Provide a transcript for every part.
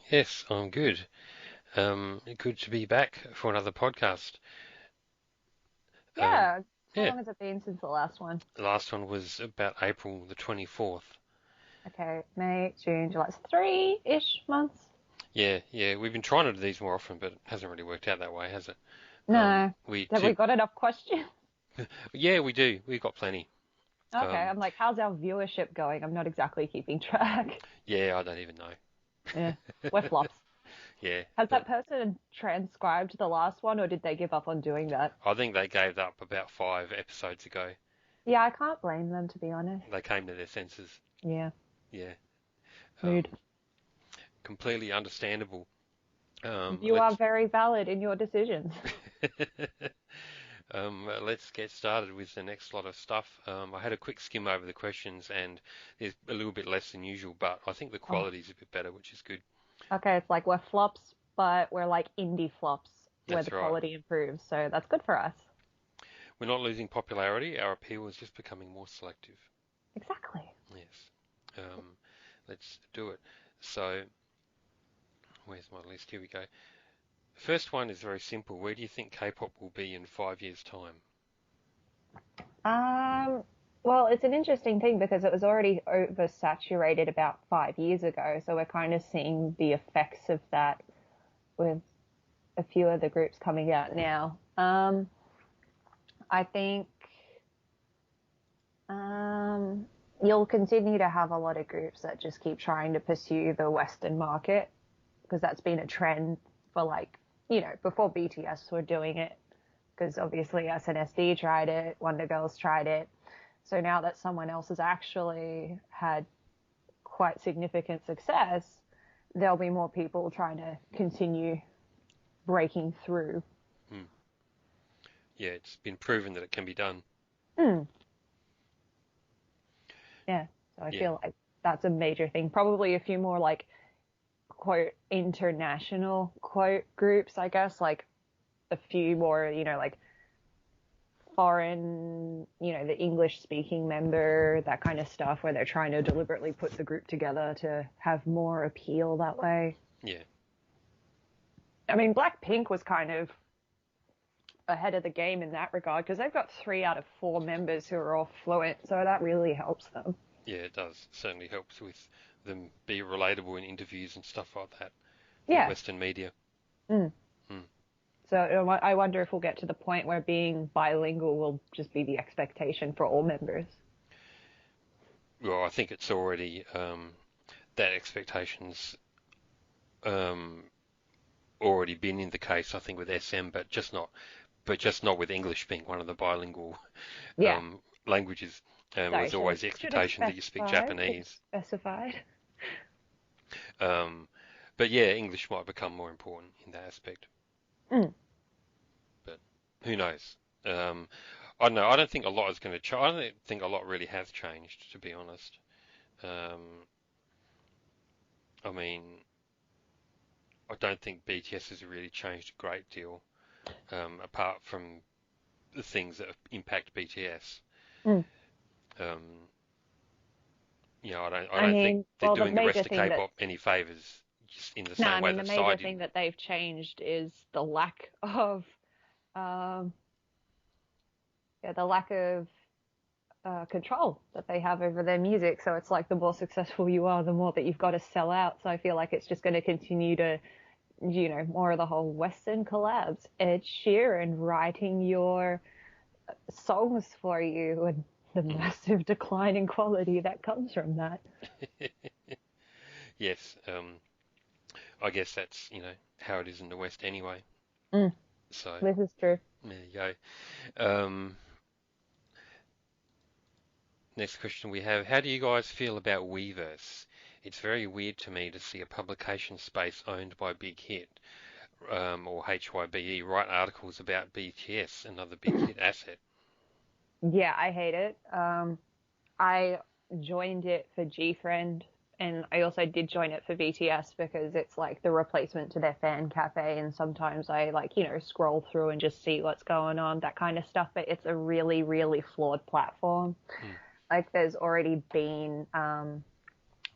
Yes, I'm good. Good to be back for another podcast. Um, Yeah. How yeah, long has it been since the last one? the last one was about April the 24th. Okay, May, June, July. It's 3-ish months. Yeah, we've been trying to do these more often, but it hasn't really worked out that way, has it? No. We Have do, we got enough questions? yeah, we do. We've got plenty. Okay, Um, I'm like, how's our viewership going? I'm not exactly keeping track. yeah, I don't even know. Yeah, we're flops. Yeah, Has but that person transcribed the last one, or did they give up on doing that? I think they gave up about 5 episodes ago. Yeah, I can't blame them, to be honest. They came to their senses. Yeah, Yeah, mood. um, completely understandable. You are Let's very valid in your decisions. Let's get started with the next lot of stuff. I had a quick skim over the questions and there's a little bit less than usual, but I think the Oh, quality is a bit better, which is good. okay, it's like we're flops, but we're like indie flops where the That's right. quality improves, so that's good for us. We're not losing popularity. Our appeal is just becoming more selective. Exactly. Yes. Um, let's do it. So, where's my list? Here we go. The first one is very simple. Where do you think K-pop will be in 5 years' time? Um, well, it's an interesting thing because it was already oversaturated about 5 years ago, so we're kind of seeing the effects of that with a few of the groups coming out now. I think um, you'll continue to have a lot of groups that just keep trying to pursue the Western market because that's been a trend for before BTS were doing it, because obviously SNSD tried it, Wonder Girls tried it. So now that someone else has actually had quite significant success, there'll be more people trying to continue breaking through. Hmm. Yeah, it's been proven that it can be done. Mm, yeah. So I Yeah. feel like that's a major thing. Probably a few more like quote international quote groups, I guess, like a few more, like foreign, the English speaking member, that kind of stuff, where they're trying to deliberately put the group together to have more appeal that way. Yeah. I mean, Blackpink was kind of ahead of the game in that regard because they've got 3 out of 4 members who are all fluent, so that really helps them. Yeah, it does. Certainly helps with them be relatable in interviews and stuff like that for Yeah. Western media. Mm. Hmm. So I wonder if we'll get to the point where being bilingual will just be the expectation for all members. Well, I think it's already that expectations um, already been in the case. I think with SM, but just not with English being one of the bilingual Yeah. languages. It Sorry, was always the should have expectation that you speak specified. Should have Japanese. specified. Um, but yeah, English might become more important in that aspect. Mm. But who knows? Um, I don't know. I don't think a lot is going to change. I don't think a lot really has changed, to be honest. Um, I mean, I don't think BTS has really changed a great deal, apart from the things that impact BTS. Mm. Um, I I don't think mean, they're well, the doing the major rest of thing that K-pop any favors, just in the no, same I way mean the that Psy major thing didn't. that they've changed is the lack of um, yeah, the lack of control that they have over their music. So it's like the more successful you are, the more that you've got to sell out. So I feel like it's just going to continue to, more of the whole Western collabs. Ed Sheeran writing your songs for you and the Mm. massive decline in quality that comes from that. Yes, I guess that's how it is in the West anyway. Mm, So this is true. there you go. Um, Next question we have: how do you guys feel about Weverse? It's very weird to me to see a publication space owned by Big Hit, or HYBE, write articles about BTS, another Big Hit asset. Yeah, I hate it. I joined it for GFriend, and I also did join it for BTS because it's like the replacement to their fan cafe. And sometimes I like, scroll through and just see what's going on, that kind of stuff. But it's a really, really flawed platform. Mm, Like there's already been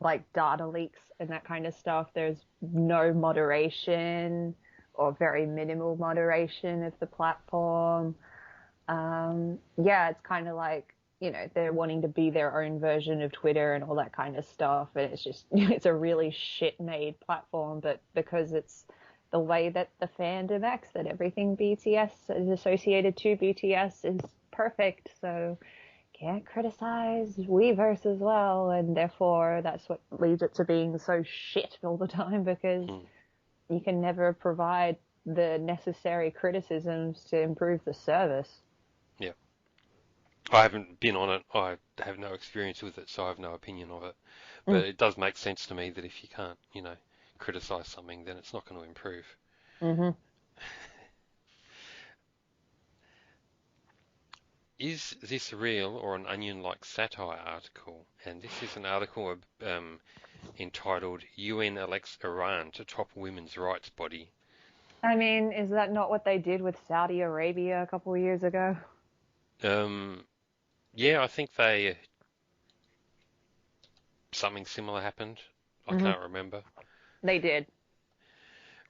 like data leaks and that kind of stuff. There's no moderation or very minimal moderation of the platform. Yeah, it's kind of like, they're wanting to be their own version of Twitter and all that kind of stuff. And it's just, it's a really shit made platform, but because it's the way that the fandom acts, that everything BTS is associated to BTS is perfect. So can't criticize Weverse as well. And therefore that's what leads it to being so shit all the time, because Mm. you can never provide the necessary criticisms to improve the service. Yeah. I haven't been on it. I have no experience with it, so I have no opinion of it. Mm. But it does make sense to me that if you can't, criticize something, then it's not going to improve. Mm-hmm. Is this real or an onion-like satire article? And this is an article entitled UN elects Iran to top women's rights body. I mean, is that not what they did with Saudi Arabia a couple of years ago? Um, yeah, I think something similar happened. I Hmm. can't remember, They did.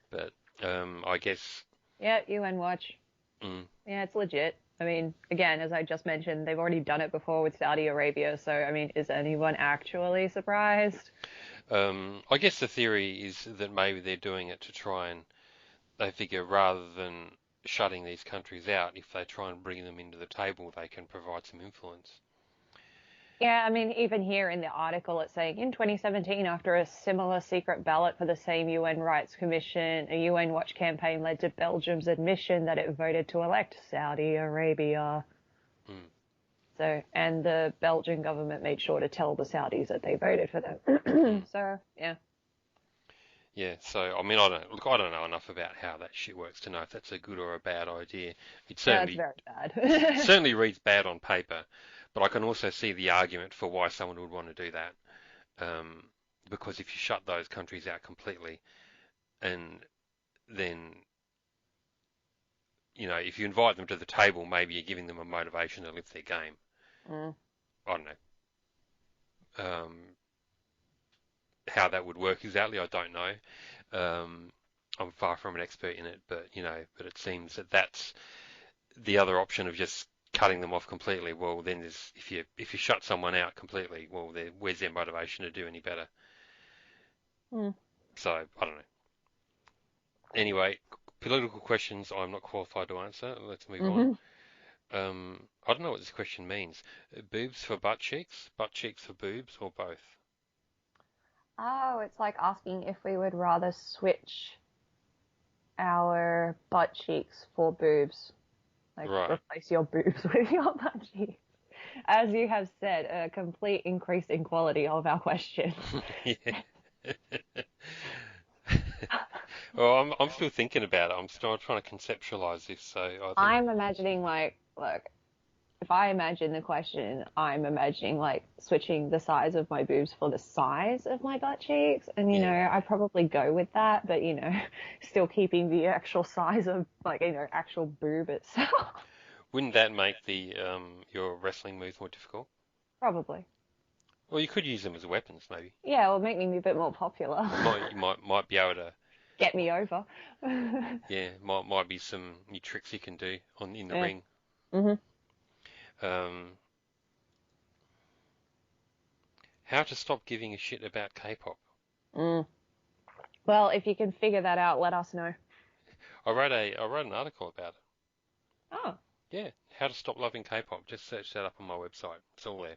but I guess. Yeah, UN Watch. Mm, Yeah, it's legit. I mean, again, as I just mentioned, they've already done it before with Saudi Arabia, so I mean, is anyone actually surprised? I guess the theory is that maybe they're doing it to try and they figure rather than shutting these countries out, if they try and bring them into the table, they can provide some influence. Yeah, I mean, even here in the article, it's saying in 2017, after a similar secret ballot for the same UN Rights Commission, a UN Watch campaign led to Belgium's admission that it voted to elect Saudi Arabia. Mm, So, and the Belgian government made sure to tell the Saudis that they voted for them. mm. So, yeah. Yeah, so I mean, I don't know enough about how that shit works to know if that's a good or a bad idea. It Yeah, it's certainly very bad. certainly reads bad on paper, but I can also see the argument for why someone would want to do that. Um, because if you shut those countries out completely, and then if you invite them to the table, maybe you're giving them a motivation to lift their game. Mm. I don't know how that would work exactly. I don't know. I'm far from an expert in it, but it seems that that's the other option of just cutting them off completely. Well, then if you shut someone out completely, well, where's their motivation to do any better? Mm. So I don't know. Anyway, political questions I'm not qualified to answer. Let's move on. Hmm. I don't know what this question means. Boobs for butt cheeks for boobs, or both? Oh, it's like asking if we would rather switch our butt cheeks for boobs. Like, Right. replace your boobs with your butt cheeks. As you have said, a complete increase in quality of our question. Yeah. Well, I'm still thinking about it. I'm still trying to conceptualize this. So I think, I'm imagining, like, look, if I imagine the question, I'm imagining like switching the size of my boobs for the size of my butt cheeks. And, yeah. I probably go with that, but, still keeping the actual size of like, actual boob itself. Wouldn't that make the your wrestling moves more difficult? Probably. Well, you could use them as weapons, maybe. Yeah, it will make me a bit more popular. You might be able to. Get me over. Yeah, might be some new tricks you can do in the Yeah. ring. Hmm. Um, how to stop giving a shit about K-pop. Mm. Well, if you can figure that out, let us know. I wrote an article about it. Oh, Yeah, how to stop loving K-pop. Just search that up on my website. It's all there. I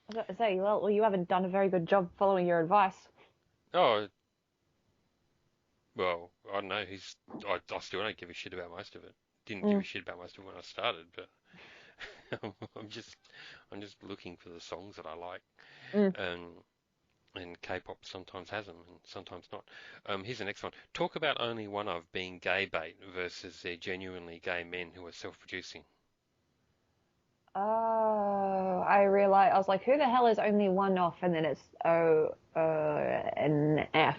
was about to say, well, you haven't done a very good job following your advice. Oh, well, I don't know. I still don't give a shit about most of it. Didn't give a Mm. shit about most of it when I started, but I'm just I'm just looking for the songs that I like. Mm. Um, and K-pop sometimes has them and sometimes not. Here's the next one. Talk about only one of being gay bait versus their genuinely gay men who are self-producing. Oh, I realized, I was like, who the hell is only one off? And then it's ONF.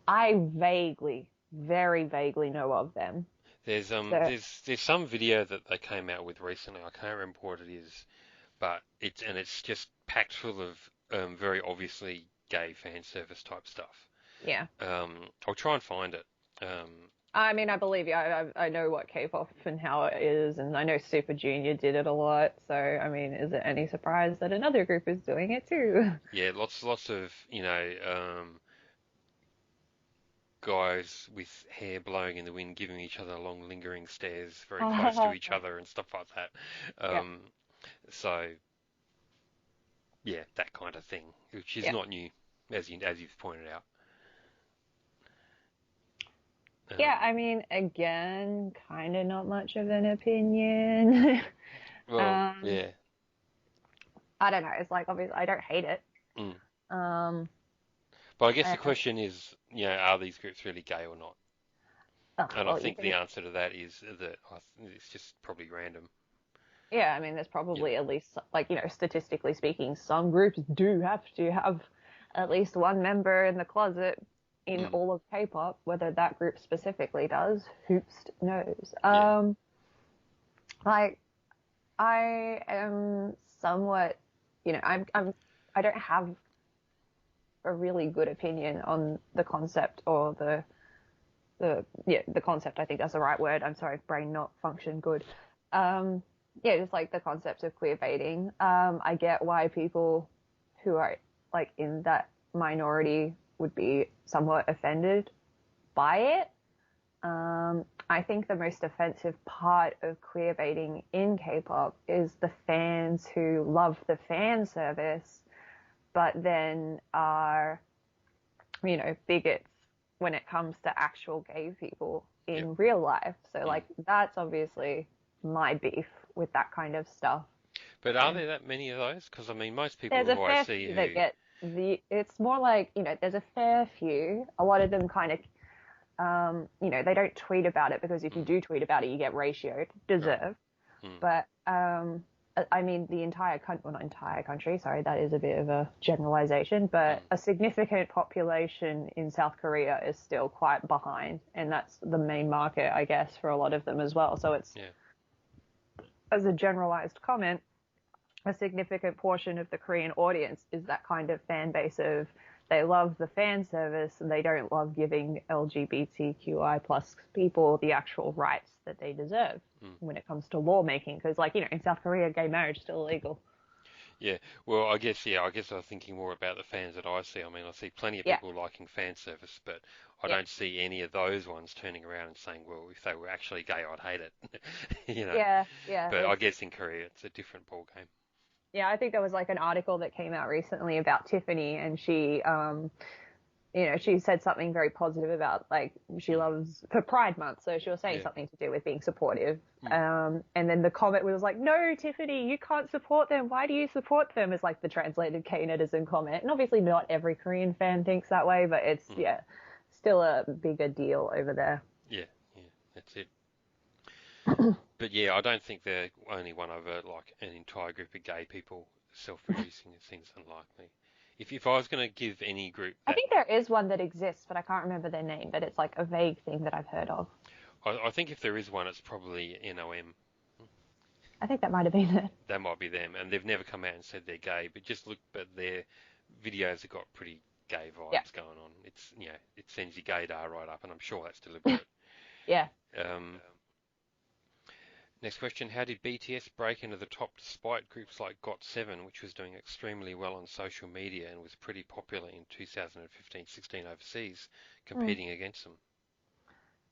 I vaguely, very vaguely know of them. There's um So, there's there's some video that they came out with recently. I can't remember what it is, but it's just packed full of very obviously gay fan service type stuff. Yeah. I'll try and find it. I mean, I believe you. I know what K-pop and how it is, and I know Super Junior did it a lot. So, I mean, is it any surprise that another group is doing it too? Yeah, lots of, guys with hair blowing in the wind giving each other long lingering stares very close to each other and stuff like that. Yeah, Um, so yeah, that kind of thing, which is yeah, not new, as you've pointed out. yeah. Um, I mean, again, kind of not much of an opinion. well, um, yeah. I don't know. It's like obviously I don't hate it. Mm. Um, But I guess the and, question is, are these groups really gay or not? And I well, you think the can. answer to that is that it's just probably random. Yeah, I mean, there's You know. probably at least like statistically speaking, some groups do have to have at least one member in the closet in Mm. all of K-pop. Whether that group specifically does, whoops knows. Yeah. Like I am somewhat, I don't have a really good opinion on the concept or the concept. I think that's the right word. I'm sorry, brain not function good. Um, yeah, just like the concept of queer baiting. I get why people who are like in that minority would be somewhat offended by it. I think the most offensive part of queer baiting in K-pop is the fans who love the fan service, but then are, bigots when it comes to actual gay people Yep. in real life. So, Mm. like, that's obviously my beef with that kind of stuff. But are And there that many of those? Because I mean, most people there's a who I fair see few that who, get it's more like, there's a fair few. A lot of them kind of they don't tweet about it because if you mm, do tweet about it, you get ratioed, right, deserved. mm, But I mean, the entire country, well, not entire country, sorry, that is a bit of a generalization, but mm, a significant population in South Korea is still quite behind, and that's the main market, I guess, for a lot of them as well. So it's, yeah, as a generalized comment, a significant portion of the Korean audience is that kind of fan base of they love the fan service and they don't love giving LGBTQI plus people the actual rights that they deserve mm, when it comes to lawmaking. Because, like, in South Korea, gay marriage is still illegal. yeah. Well, I guess I was thinking more about the fans that I see. I mean, I see plenty of Yeah, people liking fan service, but I yeah, don't see any of those ones turning around and saying, well, if they were actually gay, I'd hate it. You know. yeah, yeah. But I guess in Korea, it's a different ball game. Yeah, I think there was like an article that came out recently about Tiffany, and she said something very positive about like she Mm, loves for Pride Month, so she was saying yeah. something to do with being supportive. Mm, And then the comment was like, "No, Tiffany, you can't support them. Why do you support them?" Is like the translated K netizen comment, and obviously not every Korean fan thinks that way, but it's mm, yeah, still a bigger deal over there. yeah. Yeah. That's it. But yeah, I don't think they're only one of like an entire group of gay people self-producing. It seems unlikely. If I was going to give any group I that, think there is one that exists, but I can't remember their name. But it's like a vague thing that I've heard of. I think if there is one, it's probably NOM. I think that might have been it. That might be them, and they've never come out and said they're gay. But just look, but their videos have got pretty gay Yeah, vibes going on. It's it sends your gaydar right up, and I'm sure that's deliberate. yeah. Um, Next question: how did BTS break into the top despite groups like GOT7, which was doing extremely well on social media and was pretty popular in 2015-16 overseas, Hmm. competing against them?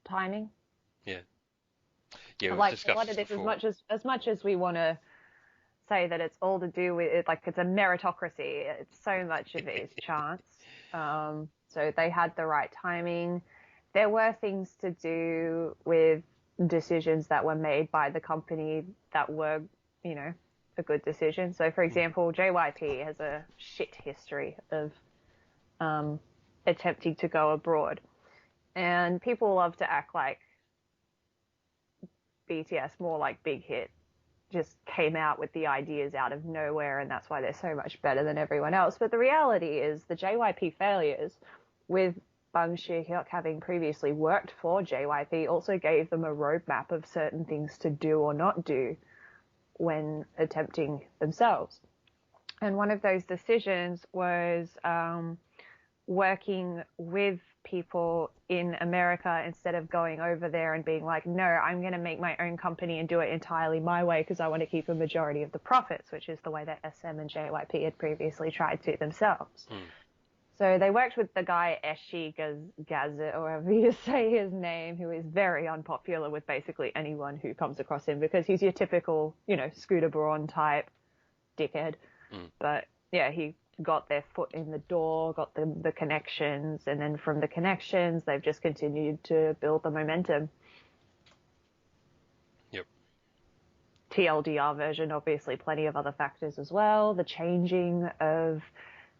Timing. Yeah, yeah, we've Like a discussed lot of this this, before. as much as we want to say that it's all to do with it, like it's a meritocracy. It's so much of it is chance. So they had the right timing. There were things to do with decisions that were made by the company that were, you know, a good decision. So, for Mm, example, JYP has a shit history of um, attempting to go abroad, and people love to act like BTS more like Big Hit just came out with the ideas out of nowhere, and that's why they're so much better than everyone else. But the reality is the JYP failures, with Bang Shi-hyuk having previously worked for JYP, also gave them a roadmap of certain things to do or not do when attempting themselves. And one of those decisions was working with people in America instead of going over there and being like, no, I'm going to make my own company and do it entirely my way because I want to keep a majority of the profits, which is the way that SM and JYP had previously tried to themselves. Mm. So they worked with the guy Eshi Gazet, or however you say his name, who is very unpopular with basically anyone who comes across him because he's your typical, Scooter Braun type dickhead. Mm. But yeah, he got their foot in the door, got the connections, and then from the connections, they've just continued to build the momentum. Yep. TLDR version, obviously, plenty of other factors as well. The changing of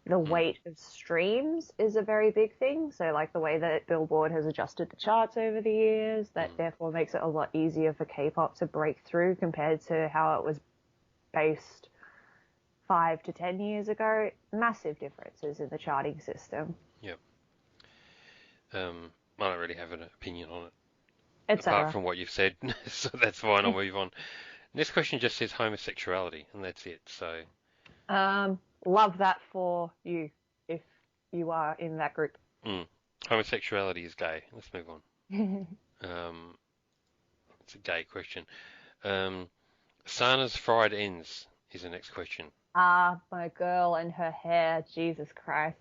the Mm. weight of streams is a very big thing. So, like the way that Billboard has adjusted the charts over the years, that therefore makes it a lot easier for K-pop to break through compared to how it was based 5 to 10 years ago. Massive differences in the charting system, Yep. I don't really have an opinion on it apart etc. from what you've said, so that's fine. I'll move on. This question just says homosexuality, and that's it. So, Love that for you if you are in that group. homosexuality is gay. Let's move on. Um, it's a gay question. Um, Sana's fried ends is the next question. Ah, my girl and her hair, Jesus Christ.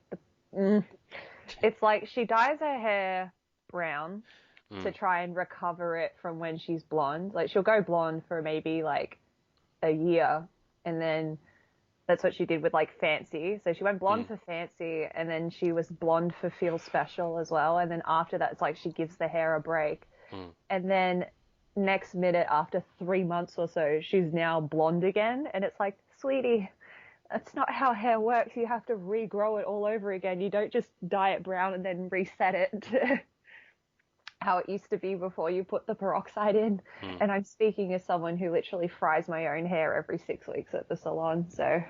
It's like she dyes her hair brown to Mm. try and recover it from when she's blonde. Like she'll go blonde for maybe like a year, and then that's what she did with like Fancy. So she went blonde Mm. for Fancy, and then she was blonde for Feel Special as well. And then after that, it's like she gives the hair a break. Mm. And then next minute, after 3 months or so, she's now blonde again. And it's like, sweetie, that's not how hair works. You have to regrow it all over again. You don't just dye it brown and then reset it to how it used to be before you put the peroxide in. Mm. And I'm speaking as someone who literally fries my own hair every 6 weeks at the salon. So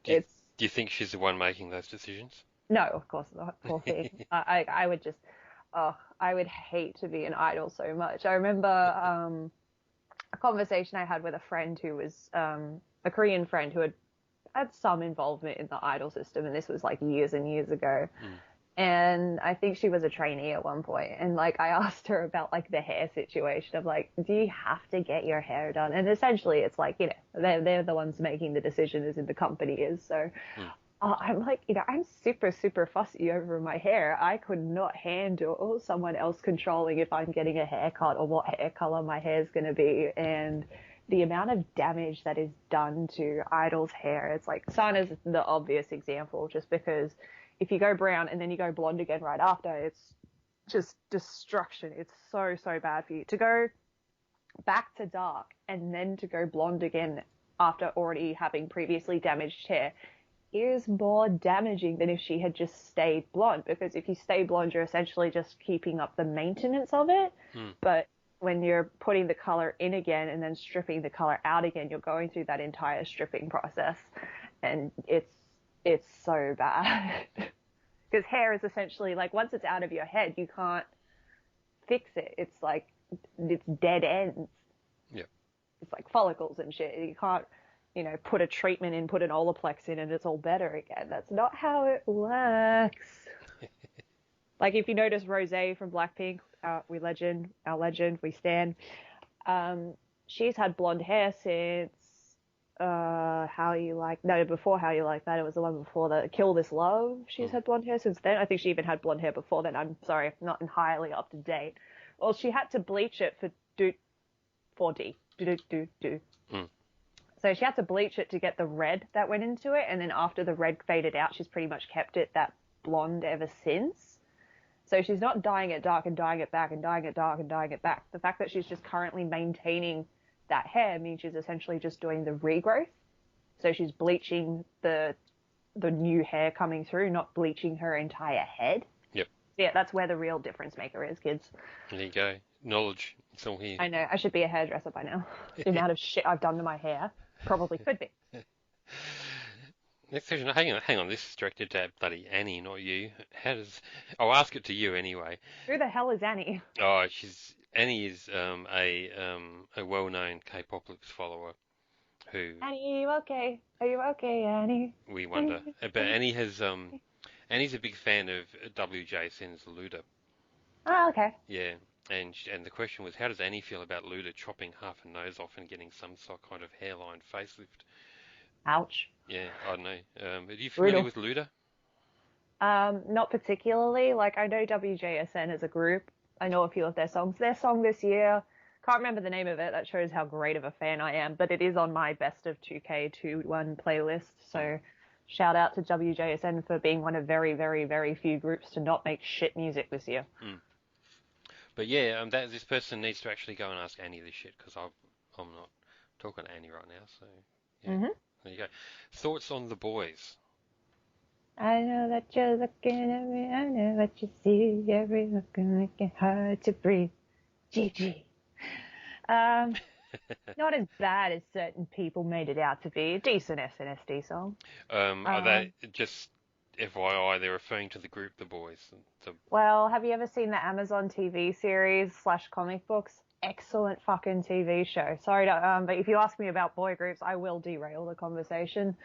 Do you, it's do you think she's the one making those decisions? no, of course not. Poor thing. I would just, oh, I would hate to be an idol so much. I remember a conversation I had with a friend who was a Korean friend who had some involvement in the idol system, and this was like years and years ago. Mm. And I think she was a trainee at one point, and like I asked her about like the hair situation of like, do you have to get your hair done? And essentially, it's like they're the ones making the decision, as in the company is. So Mm. I'm like, I'm super, super fussy over my hair. I could not handle someone else controlling if I'm getting a haircut or what hair color my hair is going to be. And the amount of damage that is done to Idol's hair, it's like Sana's the obvious example, just because if you go brown and then you go blonde again right after, it's just destruction. It's so, so bad for you. To go back to dark and then to go blonde again after already having previously damaged hair is more damaging than if she had just stayed blonde, because if you stay blonde, you're essentially just keeping up the maintenance of it. Mm. But when you're putting the color in again and then stripping the color out again, you're going through that entire stripping process, and it's so bad. Because hair is essentially like, once it's out of your head, you can't fix it. It's like it's dead ends. Yeah. It's like follicles and shit. You can't, put a treatment in, put an Olaplex in, and it's all better again. That's not how it works. Like if you notice Rose from Blackpink, our legend, we stand. She's had blonde hair since before How You Like That. It was the one before the Kill This Love. She's Mm. had blonde hair since then. I think she even had blonde hair before then. I'm sorry, not entirely up to date. Well, she had to bleach it for 4D. Mm. So she had to bleach it to get the red that went into it, and then after the red faded out, she's pretty much kept it that blonde ever since. So she's not dyeing it dark and dyeing it back and dyeing it dark and dyeing it back. The fact that she's just currently maintaining that hair means she's essentially just doing the regrowth. So she's bleaching the new hair coming through, not bleaching her entire head. Yep. Yeah, that's where the real difference maker is, kids. There you go. Knowledge. It's all here. I know, I should be a hairdresser by now. The amount of shit I've done to my hair probably could be. Next question. Hang on. This is directed to bloody Annie, not you. I'll ask it to you anyway. Who the hell is Annie? Oh, Annie is a well-known Kpopalypse follower. who Annie, are you okay? Are you okay, Annie? we wonder. Annie, But Annie. Annie's a big fan of WJSN's Luda. Oh, okay. Yeah, and the question was, how does Annie feel about Luda chopping half a nose off and getting some sort kind of hairline facelift? Ouch. Yeah, I don't know. Are you familiar Brutal. with Luda? Not particularly. Like, I know WJSN as a group. I know a few of their songs. Their song this year, can't remember the name of it. That shows how great of a fan I am. But it is on my best of 2K21 playlist. Mm, So shout out to WJSN for being one of very, very, very few groups to not make shit music this year. mm. But yeah, that this person needs to actually go and ask Annie this shit because I'm not talking to Annie right now. So yeah, Hmm. there you go. Thoughts on the boys? I know that you're looking at me. I know what you see. Every look can make it hard to breathe. GG. Um, Not as bad as certain people made it out to be. A decent SNSD song. Are they Um, just FYI? They're referring to the group, the boys. The, well, have you ever seen the Amazon TV series slash comic books? Excellent fucking TV show. Sorry to, but if you ask me about boy groups, I will derail the conversation.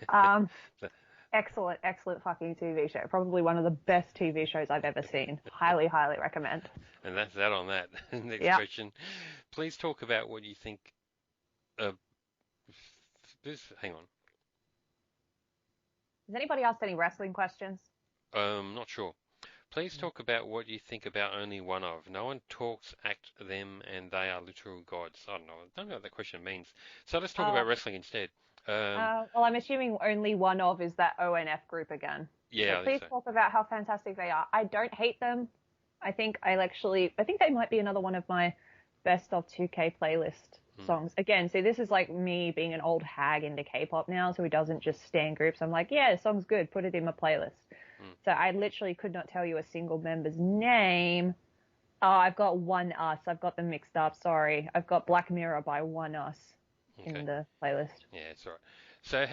Um, the, excellent, excellent fucking TV show. Probably one of the best TV shows I've ever seen. Highly, highly recommend. and that's that on that. Next Yeah. question. Please talk about what you think of this. Hang on. Has anybody asked any wrestling questions? Not sure. Please talk about what you think about only one of. No one talks, act them, and they are literal gods. I don't know what that question means. So let's talk Uh, about wrestling instead. Um, well, I'm assuming only one of is that ONF group again. So yeah, I think please so. talk about how fantastic they are. I don't hate them. I think they might be another one of my best of 2K playlist Hmm, songs. Again, see, this is like me being an old hag into K-pop now, so it doesn't just stand groups. I'm like, yeah, the song's good, put it in my playlist. hmm. So I literally could not tell you a single member's name. Oh, I've got One Us. I've got them mixed up. Sorry. I've got Black Mirror by One Us Okay. in the playlist. Yeah, it's all right. So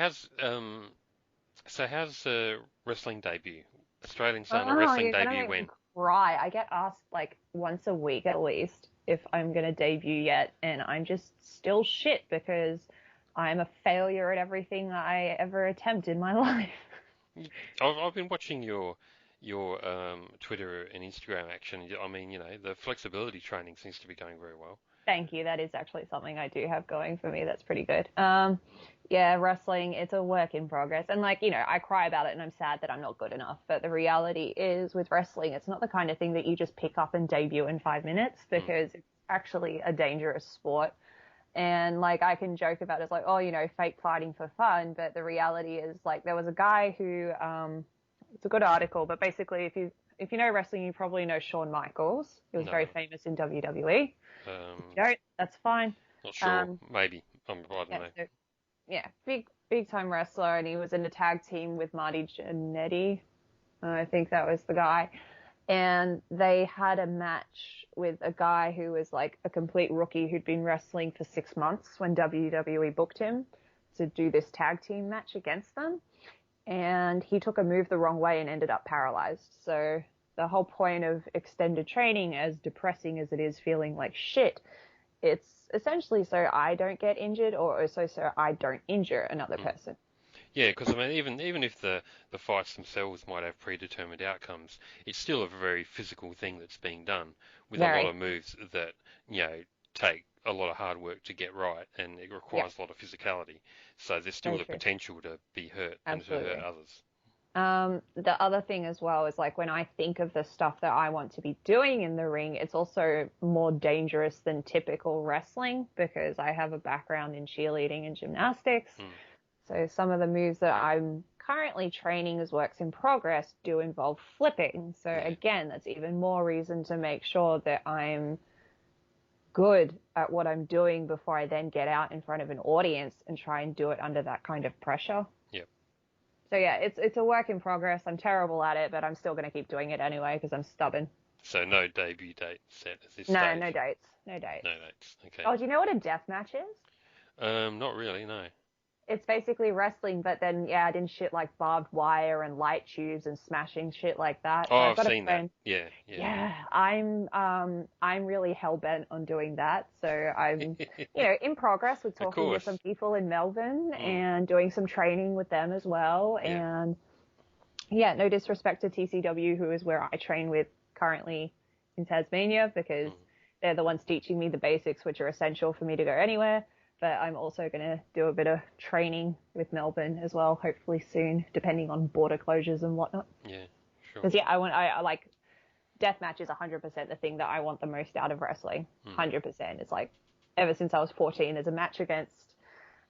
how's the wrestling debut? Australian Sana Oh, wrestling you're gonna debut make me when? cry. I get asked like once a week at least if I'm gonna debut yet, and I'm just still shit because I'm a failure at everything I ever attempt in my life. I've been watching your Twitter and Instagram action. I mean, the flexibility training seems to be going very well. Thank you. That is actually something I do have going for me. That's pretty good. Yeah, wrestling, it's a work in progress. And like, I cry about it and I'm sad that I'm not good enough. But the reality is with wrestling, it's not the kind of thing that you just pick up and debut in 5 minutes Mm, because it's actually a dangerous sport. And like, I can joke about it, it's like, oh, fake fighting for fun. But the reality is like, there was a guy who, it's a good article, but basically if you know wrestling, you probably know Shawn Michaels. He was very no, famous in WWE. If um, you don't, that's fine. not sure. Um, Maybe. I don't yeah, know. so yeah, big time wrestler, and he was in a tag team with Marty Jannetty. I think that was the guy. And they had a match with a guy who was like a complete rookie who'd been wrestling for 6 months when WWE booked him to do this tag team match against them. And he took a move the wrong way and ended up paralyzed. So the whole point of extended training, as depressing as it is feeling like shit, it's essentially so I don't get injured or also so I don't injure another Mm. person. Yeah, because I mean, even if the fights themselves might have predetermined outcomes, it's still a very physical thing that's being done with a lot Very. of moves that you know take a lot of hard work to get right, and it Yeah, requires a lot of physicality. So there's still very the true. potential to be hurt and to hurt Absolutely. others. The other thing as well is like when I think of the stuff that I want to be doing in the ring, it's also more dangerous than typical wrestling because I have a background in cheerleading and gymnastics. Mm, So some of the moves that I'm currently training as works in progress do involve flipping. So yeah. again, that's even more reason to make sure that I'm good at what I'm doing before I then get out in front of an audience and try and do it under that kind of pressure. Yep. So yeah, it's a work in progress. I'm terrible at it, but I'm still going to keep doing it anyway because I'm stubborn. So no debut date set at this No, no stage. dates. No dates. No dates. Okay. Oh, do you know what a death match is? Not really. No. It's basically wrestling, but then yeah, add in shit like barbed wire and light tubes and smashing shit like that. So Oh, I've I've got a seen that. friend. Yeah, yeah. Yeah, I'm really hell bent on doing that. So I'm, in progress with Of talking to some course. people in Melbourne Mm, and doing some training with them as well. yeah. And yeah, no disrespect to TCW, who is where I train with currently in Tasmania, because Mm, they're the ones teaching me the basics, which are essential for me to go anywhere. But I'm also going to do a bit of training with Melbourne as well, hopefully soon, depending on border closures and whatnot. yeah, sure. Because yeah, I like deathmatch is 100% the thing that I want the most out of wrestling. Mm, 100%. It's like ever since I was 14, there's a match against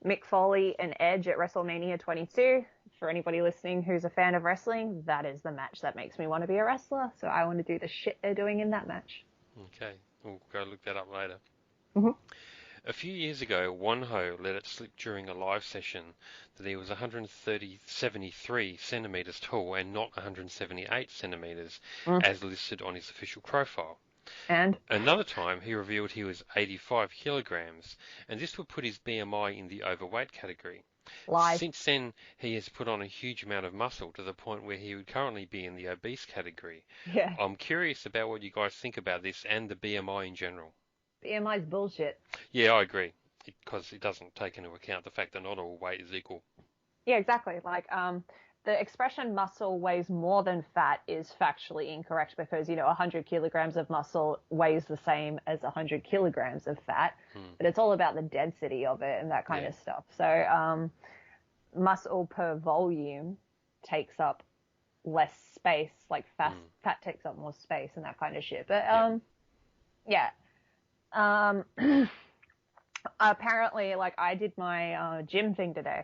Mick Foley and Edge at WrestleMania 22. For anybody listening who's a fan of wrestling, that is the match that makes me want to be a wrestler. So I want to do the shit they're doing in that match. okay. We'll go look that up later. Mm-hmm. A few years ago, Wonho let it slip during a live session that he was 173 centimeters tall and not 178 centimeters, Mm. as listed on his official profile. And Another time, he revealed he was 85 kilograms, and this would put his BMI in the overweight category. lies. Since then, he has put on a huge amount of muscle to the point where he would currently be in the obese category. Yeah. I'm curious about what you guys think about this and the BMI in general. BMI's bullshit. Yeah, I agree, because it doesn't take into account the fact that not all weight is equal. Yeah, exactly. Like, the expression muscle weighs more than fat is factually incorrect because, 100 kilograms of muscle weighs the same as 100 kilograms of fat, Hmm. but it's all about the density of it and that kind Yeah. of stuff. So, muscle per volume takes up less space, like Hmm. fat takes up more space and that kind of shit. But, Yep. yeah. Um, apparently, like, I did my gym thing today.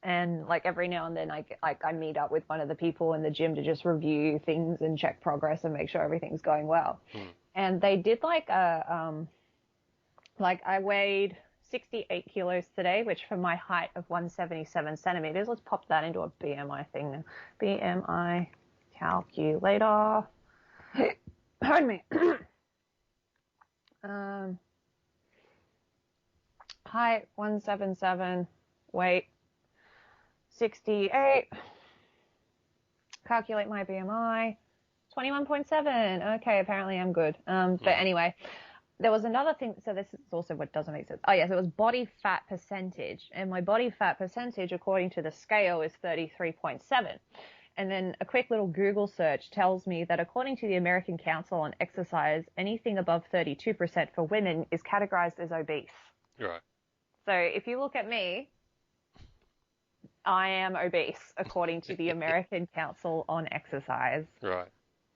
And like every now and then I meet up with one of the people in the gym to just review things and check progress and make sure everything's going well. Hmm. And they did like I weighed 68 kilos today, which for my height of 177 centimeters, let's pop that into a BMI thing now. BMI calculator. Pardon me. um, height 177, weight 68. Calculate my BMI. 21.7. Okay, apparently I'm good. But Hmm. anyway, there was another thing. So this is also what doesn't make sense. Oh, yes, it was body fat percentage. And my body fat percentage, according to the scale, is 33.7. And then a quick little Google search tells me that according to the American Council on Exercise, anything above 32% for women is categorized as obese. Right. So if you look at me, I am obese according to the American Council on Exercise. Right.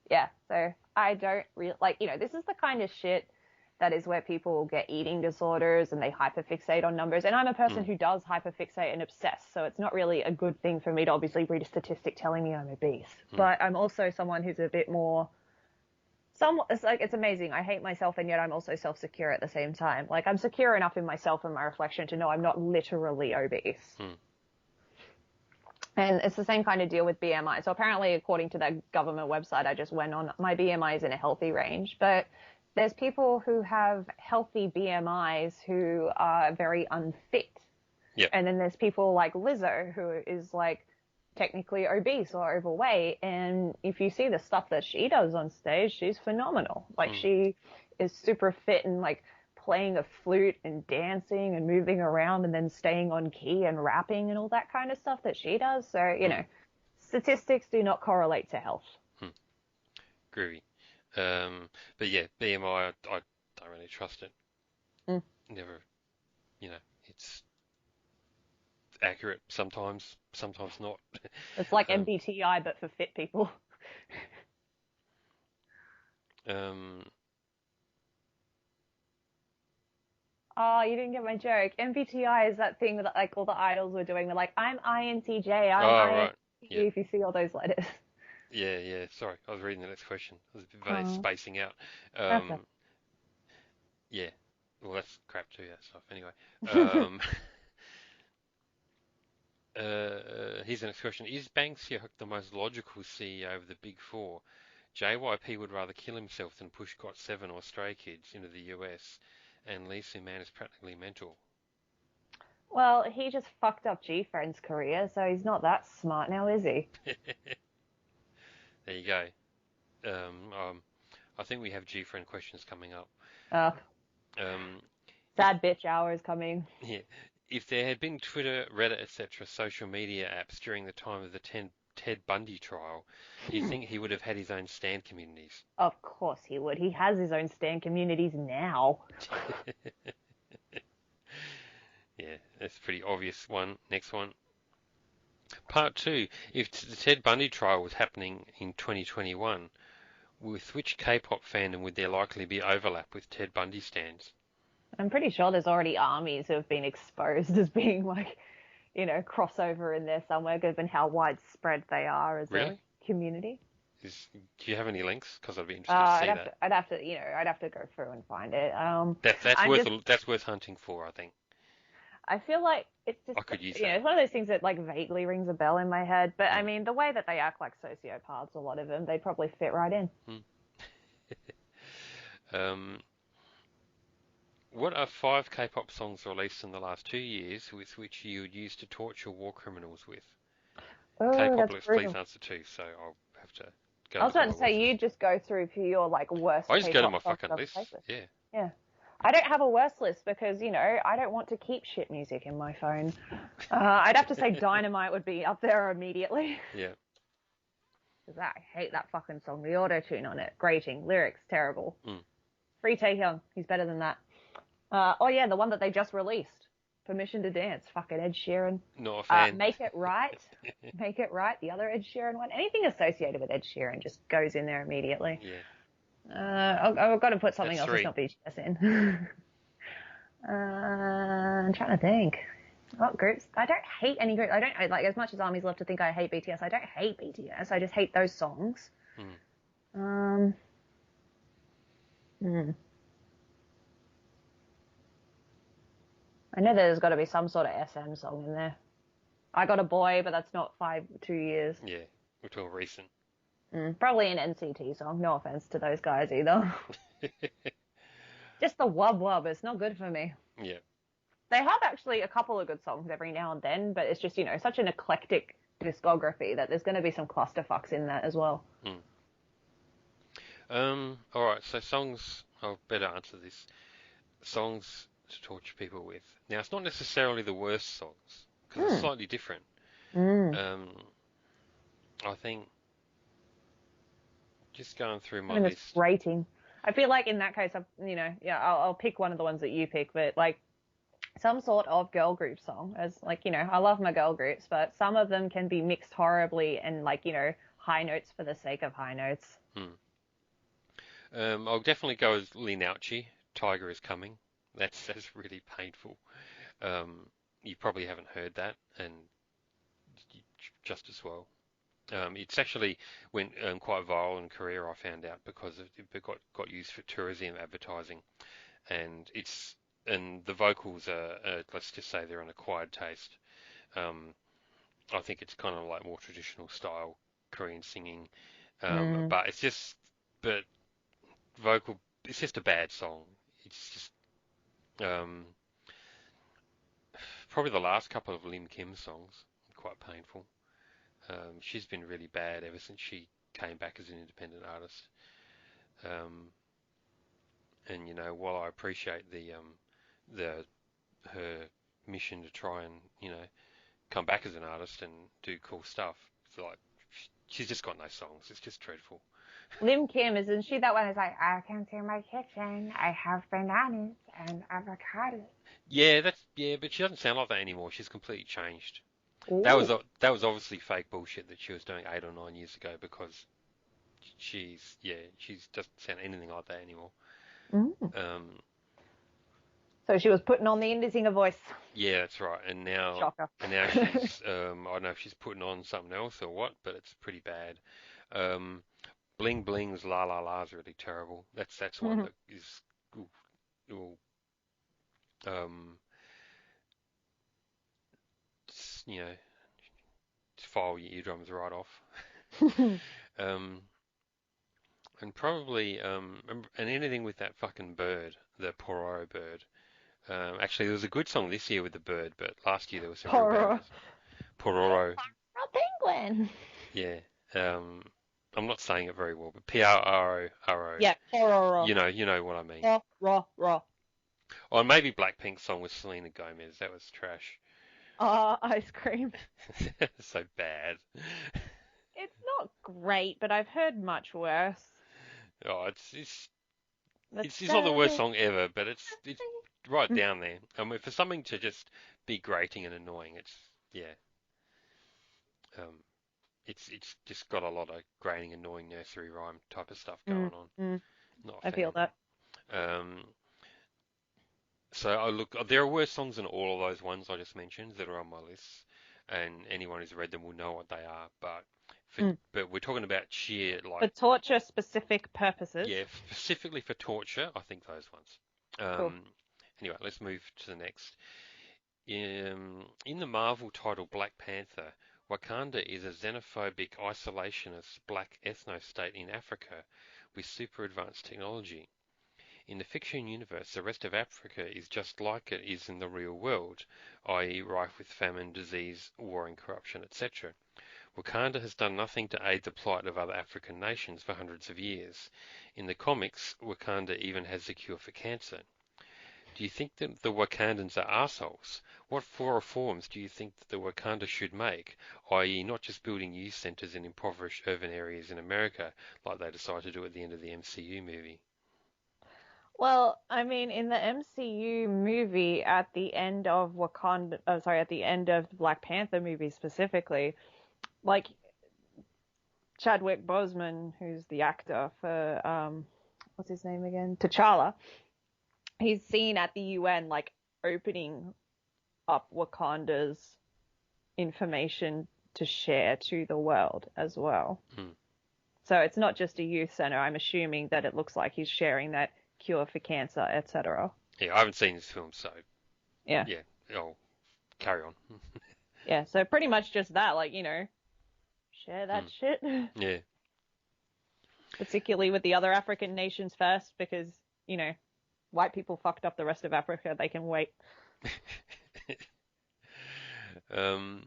Yeah, so I don't really like, this is the kind of shit that is where people get eating disorders and they hyperfixate on numbers. And I'm a person Hmm. who does hyperfixate and obsess, so it's not really a good thing for me to obviously read a statistic telling me I'm obese. Hmm. But I'm also someone who's a bit more somewhat, it's like, it's amazing. I hate myself and yet I'm also self-secure at the same time. Like, I'm secure enough in myself and my reflection to know I'm not literally obese. Hmm. And it's the same kind of deal with BMI. So apparently, according to that government website I just went on, my BMI is in a healthy range. But there's people who have healthy BMIs who are very unfit. Yep. And then there's people like Lizzo who is like technically obese or overweight. And if you see the stuff that she does on stage, she's phenomenal. Like Hmm. she is super fit and like playing a flute and dancing and moving around and then staying on key and rapping and all that kind of stuff that she does. So, Hmm. statistics do not correlate to health. Hmm. Groovy. But yeah, BMI, I don't really trust it. Mm. Never, it's accurate sometimes, sometimes not. It's like Um, MBTI, but for fit people. um, Oh, you didn't get my joke. MBTI is that thing that like all the idols were doing. They're like, I'm INTJ, I'm oh, right. INTP, Yeah. if you see all those letters. Yeah, yeah. Sorry, I was reading the next question. I was a bit Oh, spacing out. that's it. Yeah. Well, that's crap too, that stuff. Anyway. Um, here's the next question. Is Banksia the most logical CEO of the Big Four? JYP would rather kill himself than push Got7 or Stray Kids into the US, and Lee Man is practically mental. Well, he just fucked up G-Friend's career, so he's not that smart now, is he? There you go. I think we have G-friend questions coming up. Uh, Um, if sad bitch hour is coming. yeah, if there had been Twitter, Reddit, etc., social media apps during the time of the Ted Bundy trial, do you think he would have had his own stand communities? Of course he would. He has his own stan communities now. Yeah, that's a pretty obvious one. Next one. Part two. If the Ted Bundy trial was happening in 2021, with which K-pop fandom would there likely be overlap with Ted Bundy stands? I'm pretty sure there's already armies who have been exposed as being like, crossover in there somewhere, given how widespread they are as a Really? community. Do you have any links? Because I'd be interested to see that. I'd have to go through and find it. That's I'm worth just, that's worth hunting for, I think. I feel like it's just, I could use that. it's one of those things that like vaguely rings a bell in my head. But I Mm, mean, the way that they act like sociopaths, a lot of them, they'd probably fit right in. mm. Um, what are 5 K-pop songs released in the last 2 years with which you would use to torture war criminals with? Oh, that's Kpopalypse, please brutal. answer too. So I'll have to I go was look at about my to say losses. you just go through for your like worst I just go to my K-pop songs fucking on list. playlist. Yeah, Yeah. I don't have a worst list because, I don't want to keep shit music in my phone. I'd have to say Dynamite would be up there immediately. yeah. Because I hate that fucking song. The auto tune on it, grating. Lyrics, terrible. Mm. Free Taehyung, he's better than that. Oh yeah, the one that they just released. Permission to Dance, fucking Ed Sheeran. Not a fan. Make It Right. Make It Right, the other Ed Sheeran one. Anything associated with Ed Sheeran just goes in there immediately. Yeah, I've got to put something that's else that's three. not BTS in. I'm trying to think. What groups? I don't hate any groups. I don't like as much as armies love to think I hate BTS. I don't hate BTS. I just hate those songs. Mm. Um, hmm. I know there's got to be some sort of SM song in there. I Got a Boy, but that's not 2 years. Yeah, we're talking recent. Probably an NCT song. No offense to those guys either. Just the wub wub. It's not good for me. Yeah. They have actually a couple of good songs every now and then, but it's just, such an eclectic discography that there's going to be some clusterfucks in that as well. Mm. All right. So songs. I'll better answer this. Songs to torture people with. Now, it's not necessarily the worst songs because it's Mm. slightly different. Mm. Um, I think just going through my Something that's list. grating. I feel like in that case, yeah, I'll pick one of the ones that you pick, but like some sort of girl group song. As like, I love my girl groups, but some of them can be mixed horribly and like, high notes for the sake of high notes. Hmm. I'll definitely go with Linaucci. Tiger is coming. That's really painful. You probably haven't heard that, and just as well. It's actually went quite viral in Korea. I found out because it got used for tourism advertising, and the vocals are let's just say they're an acquired taste. Um, I think it's kind of like more traditional style Korean singing, Mm. but but vocal. It's just a bad song. It's just um, probably the last couple of Lim Kim songs, quite painful. She's been really bad ever since she came back as an independent artist. Um, and while I appreciate the her mission to try and come back as an artist and do cool stuff, it's like she's just got no songs. It's just dreadful. Lim Kim, isn't she that one? Is like, I can see my kitchen. I have bananas and avocado. Yeah, but she doesn't sound like that anymore. She's completely changed. Ooh. That was obviously fake bullshit that she was doing 8 or 9 years ago because she doesn't sound anything like that anymore. Mm. Um, So she was putting on the indie singer voice. yeah, that's right. Shocker. And now she's I don't know if she's putting on something else or what, but it's pretty bad. Um, Bling Bling's La La La is really terrible. That's one that is ooh, ooh, um, you know, file your eardrums right off. Um, and probably and anything with that fucking bird, the Pororo bird. Actually, there was a good song this year with the bird, but last year there were some real bad Horror. ones. Pororo, A penguin. yeah. Um, I'm not saying it very well, but Proro. Yeah, horror. You know what I mean. Raw, raw, raw. Or maybe Blackpink's song with Selena Gomez. That was trash. Ice cream. So bad. It's not great, but I've heard much worse. Oh, Let's it's not the worst celebrate. song ever, but it's right down there. I mean, for something to just be grating and annoying, it's yeah. Um, it's just got a lot of grating, annoying nursery rhyme type of stuff Mm, going on. mm, Not a I feel fan. that. Um, so I look, there are worse songs than all of those ones I just mentioned that are on my list, and anyone who's read them will know what they are. Mm. But we're talking about sheer For like torture specific purposes. yeah, specifically for torture. I think those ones. Cool. Anyway, let's move to the next. In the Marvel title Black Panther, Wakanda is a xenophobic, isolationist black ethno-state in Africa with super advanced technology. In the fiction universe, the rest of Africa is just like it is in the real world, i.e., rife with famine, disease, war and corruption, etc. Wakanda has done nothing to aid the plight of other African nations for hundreds of years. In the comics, Wakanda even has the cure for cancer. Do you think that the Wakandans are assholes? What four reforms do you think that the Wakanda should make, i.e. not just building youth centres in impoverished urban areas in America like they decided to do at the end of the MCU movie? Well, I mean, in the MCU movie, at the end of at the end of the Black Panther movie specifically, like Chadwick Boseman, who's the actor for what's his name again? T'Challa. He's seen at the UN like opening up Wakanda's information to share to the world as well. Hmm. So it's not just a youth center. I'm assuming that it looks like he's sharing that cure for cancer, etc. Yeah, I haven't seen this film, so Yeah. yeah, I'll carry on. Yeah. So pretty much just that, like, share Hmm. that shit. Yeah. Particularly with the other African nations first, because, you know, white people fucked up the rest of Africa. They can wait. Um,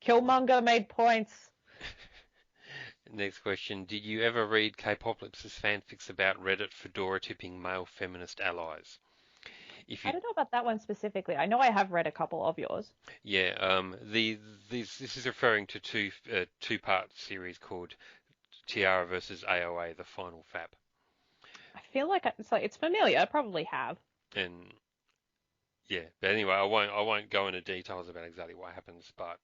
Killmonger made points. Next question. Did you ever read Kpopalypse's fanfics about Reddit fedora tipping male feminist allies? If I you don't know about that one specifically. I know I have read a couple of yours. Yeah, this is referring to two-part series called Tiara versus AOA, the final FAP, I feel like it's familiar. I probably have. and yeah. But anyway, I won't go into details about exactly what happens, but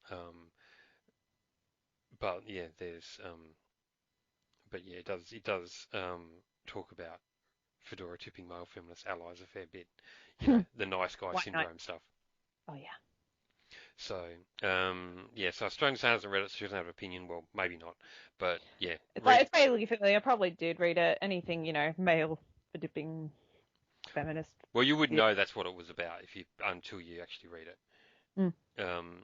yeah, but yeah, it does talk about fedora tipping male feminist allies a fair bit, you know, the nice guy Why not? syndrome stuff. Oh yeah. So yeah, so Australian Sana hasn't read it, so she doesn't have an opinion. Well, maybe not, but yeah, It's like read. it's vaguely familiar. I probably did read it. Anything, male for dipping feminist. Well, you would Yeah. know that's what it was about if you until you actually read it. Mm. Um,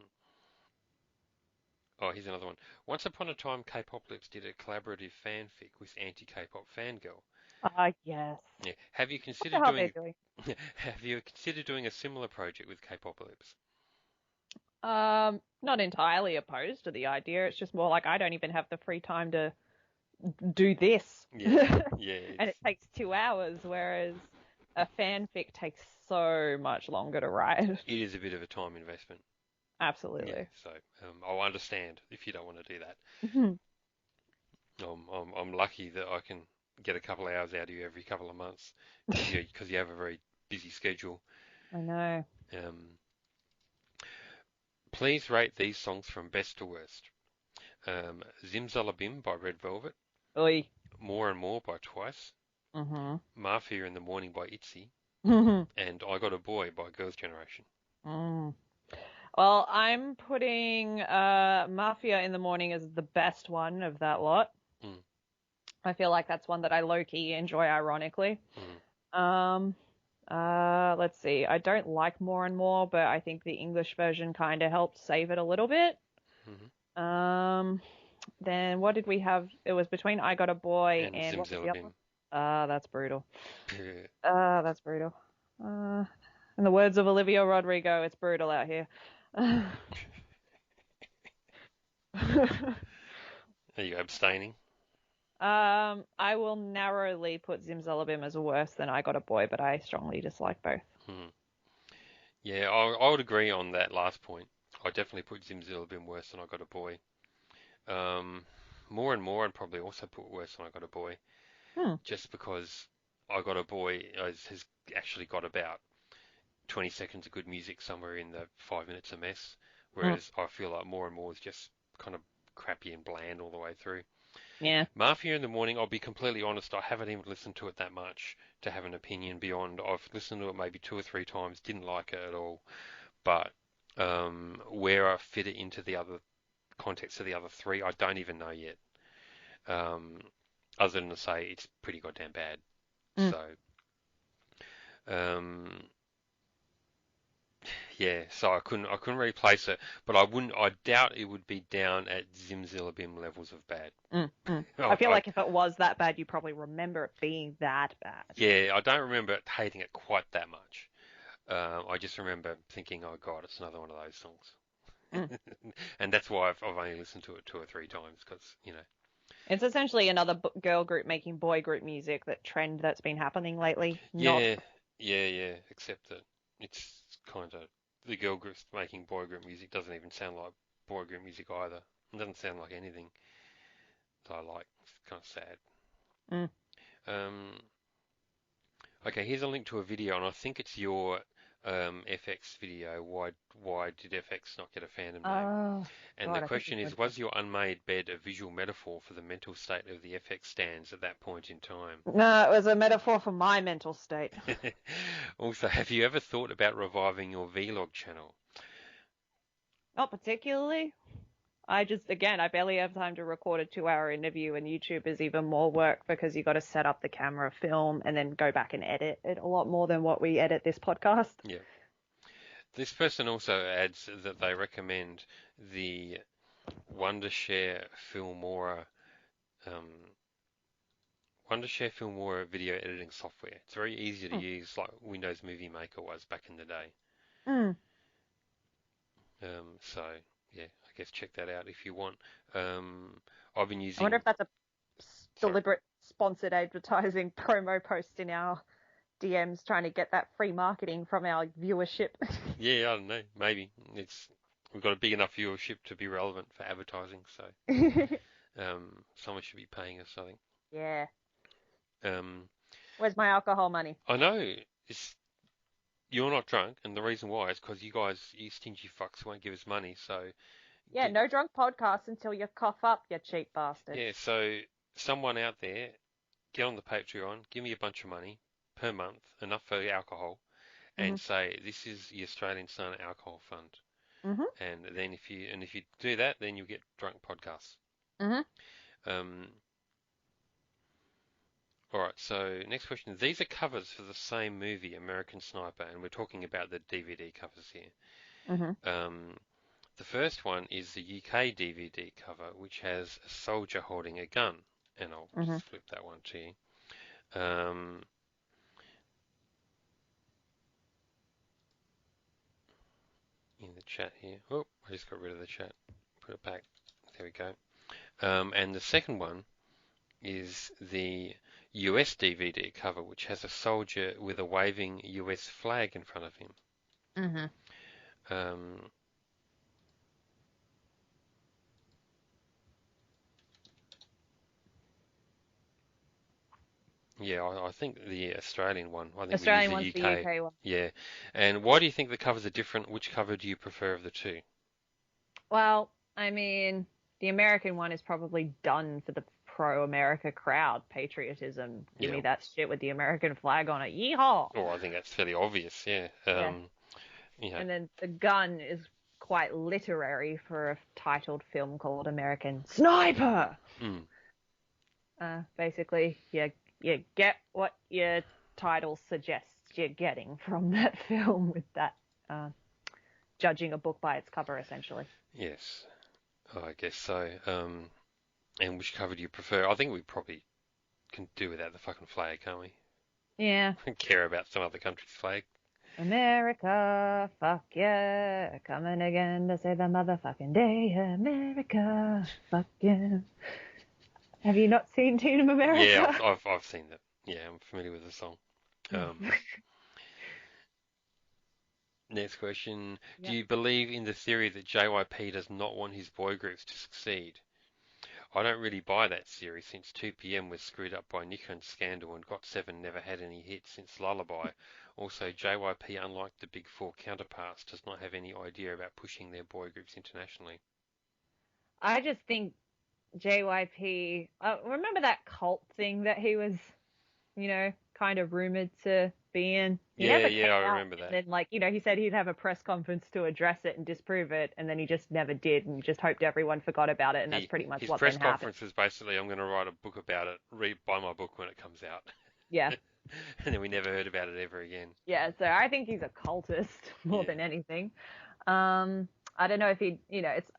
oh, here's another one. Once upon a time, Kpopalypse did a collaborative fanfic with anti-K-pop fangirl. Ah, yes. Yeah, What the hell they're doing? have you considered doing a similar project with Kpopalypse? Not entirely opposed to the idea. It's just more like I don't even have the free time to do this. Yeah, yeah, And it takes 2 hours, whereas a fanfic takes so much longer to write. it is a bit of a time investment. Yeah, Absolutely. so I'll understand if you don't want to do that. Mhm. I'm lucky that I can get a couple of hours out of you every couple of months because you have a very busy schedule. I know. Um, Please rate these songs from best to worst. Zimzalabim by Red Velvet, Oi. More and More by Twice, Mhm. Mafia in the Morning by Itzy, Mhm. and I Got a Boy by Girls' Generation. Mm. Well, I'm putting Mafia in the Morning as the best one of that lot. Mm, I feel like that's one that I low-key enjoy ironically. mm, Um, let's see. I don't like More and More, but I think the English version kind of helped save it a little bit. mhm. Um, then what did we have? It was between I Got a Boy And and what was the other one? Zimzalabim. That's brutal. That's brutal. In the words of Olivia Rodrigo, it's brutal out here. Are you abstaining? I will narrowly put Zimzalabim as worse than I Got a Boy, but I strongly dislike both. Yeah, I would agree on that last point. I definitely put Zimzilabim worse than I Got a Boy. More and more, I'd probably also put worse than I Got a Boy, just because I Got a Boy has actually got about 20 seconds of good music somewhere in the 5 minutes of mess, whereas I feel like more and more is just kind of crappy and bland all the way through. Yeah. Mafia in the Morning, I'll be completely honest, I haven't even listened to it that much to have an opinion beyond. I've listened to it maybe 2 or 3 times, didn't like it at all, but where I fit it into the other context of the other three, I don't even know yet. Um, other than to say it's pretty goddamn bad. So, um, yeah, so I couldn't really place it, but I doubt it would be down at Zimzilabim levels of bad. I feel I like if it was that bad, you probably remember it being that bad. Yeah, I don't remember hating it quite that much. I just remember thinking, oh God, it's another one of those songs. And that's why I've only listened to it 2 or 3 times because. It's essentially another girl group making boy group music, that trend that's been happening lately. Not. Yeah, yeah. Except that it's kind of the girl groups making boy group music doesn't even sound like boy group music either. It doesn't sound like anything that I like. It's kind of sad. Mm. Um, okay, here's a link to a video, and I think it's your FX video. Why did FX not get a fandom name? Oh, And the God, I think you've question heard is, this. was your unmade bed a visual metaphor for the mental state of the FX stands at that point in time? No, it was a metaphor for my mental state. Also, have you ever thought about reviving your vlog channel? Not particularly. I barely have time to record a 2-hour interview, and YouTube is even more work because you got to set up the camera, film, and then go back and edit it a lot more than what we edit this podcast. Yeah. This person also adds that they recommend the Wondershare Filmora um, Wondershare Filmora video editing software. It's very easy to Mm. use, like Windows Movie Maker was back in the day. Mm. So yeah, I guess check that out if you want. I've been I wonder using. if that's a Sorry. deliberate sponsored advertising promo post in our DMs trying to get that free marketing from our viewership. Yeah, I don't know. Maybe we've got a big enough viewership to be relevant for advertising. So someone should be paying us, I think. Yeah. Um, Where's my alcohol money? I know it's you're not drunk, and the reason why is because you guys, you stingy fucks, won't give us money. So Yeah, get no drunk podcast until you cough up, you cheap bastards. yeah. So someone out there, get on the Patreon, give me a bunch of money per month, enough for alcohol, Hmm. and say this is the Australian Sun Alcohol Fund. Hmm. And then if you do that, then you'll get drunk podcasts. Hmm. Um, all right. So next question. These are covers for the same movie, American Sniper, and we're talking about the DVD covers here. Hmm. The first one is the UK DVD cover, which has a soldier holding a gun, and I'll Hmm. just flip that one to you. In the chat here. Oh, I just got rid of the chat. Put it back. There we go. And the second one is the US DVD cover, which has a soldier with a waving US flag in front of him. Hmm. Um, yeah, I think the Australian one. I think we use Australian the one's the UK. UK one. Yeah. And why do you think the covers are different? Which cover do you prefer of the two? Well, I mean, the American one is probably done for the pro-America crowd, patriotism. Give Yeah. me that shit with the American flag on it. Yeehaw! Or I think that's fairly obvious. Yeah. Yeah. You know. And then the gun is quite literary for a titled film called American Sniper. Mm, Basically, you get what your title suggests you're getting from that film with that judging a book by its cover, essentially. yes. I guess so. And which cover do you prefer? I think we probably can do without the fucking flag, can't we? Yeah. I don't care about some other country's flag. America, fuck yeah, coming again to save the motherfucking day. America, fuck yeah. Have you not seen Team Yeah, America? I've seen that. Yeah, I'm familiar with the song. Um, Next question. Do Yep. you believe in the theory that JYP does not want his boy groups to succeed? I don't really buy that theory since 2PM was screwed up by Nikon's scandal and GOT7 never had any hits since Lullaby. Also, JYP, unlike the Big Four counterparts, does not have any idea about pushing their boy groups internationally. I just think JYP. Remember that cult thing that he was, kind of rumored to be in? He Yeah, never yeah, came I out, remember and that. then, he said he'd have a press conference to address it and disprove it, and then he just never did, and just hoped everyone forgot about it, and that's He pretty much his what press then happened. conference was basically, I'm going to write a book about it. Buy my book when it comes out, Yeah, and then we never heard about it ever again. yeah. So I think he's a cultist more Yeah. than anything. I don't know if he, it's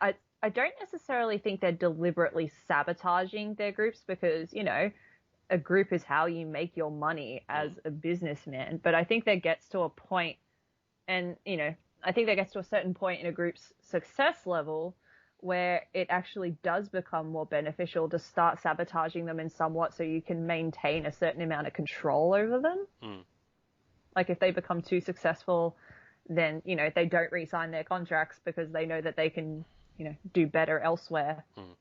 I don't necessarily think they're deliberately sabotaging their groups because, a group is how you make your money as Mm, a businessman. But I think there gets to a point, and, I think there gets to a certain point in a group's success level where it actually does become more beneficial to start sabotaging them in somewhat so you can maintain a certain amount of control over them. mm, Like if they become too successful, then, they don't re-sign their contracts because they know that they can, do better elsewhere mm.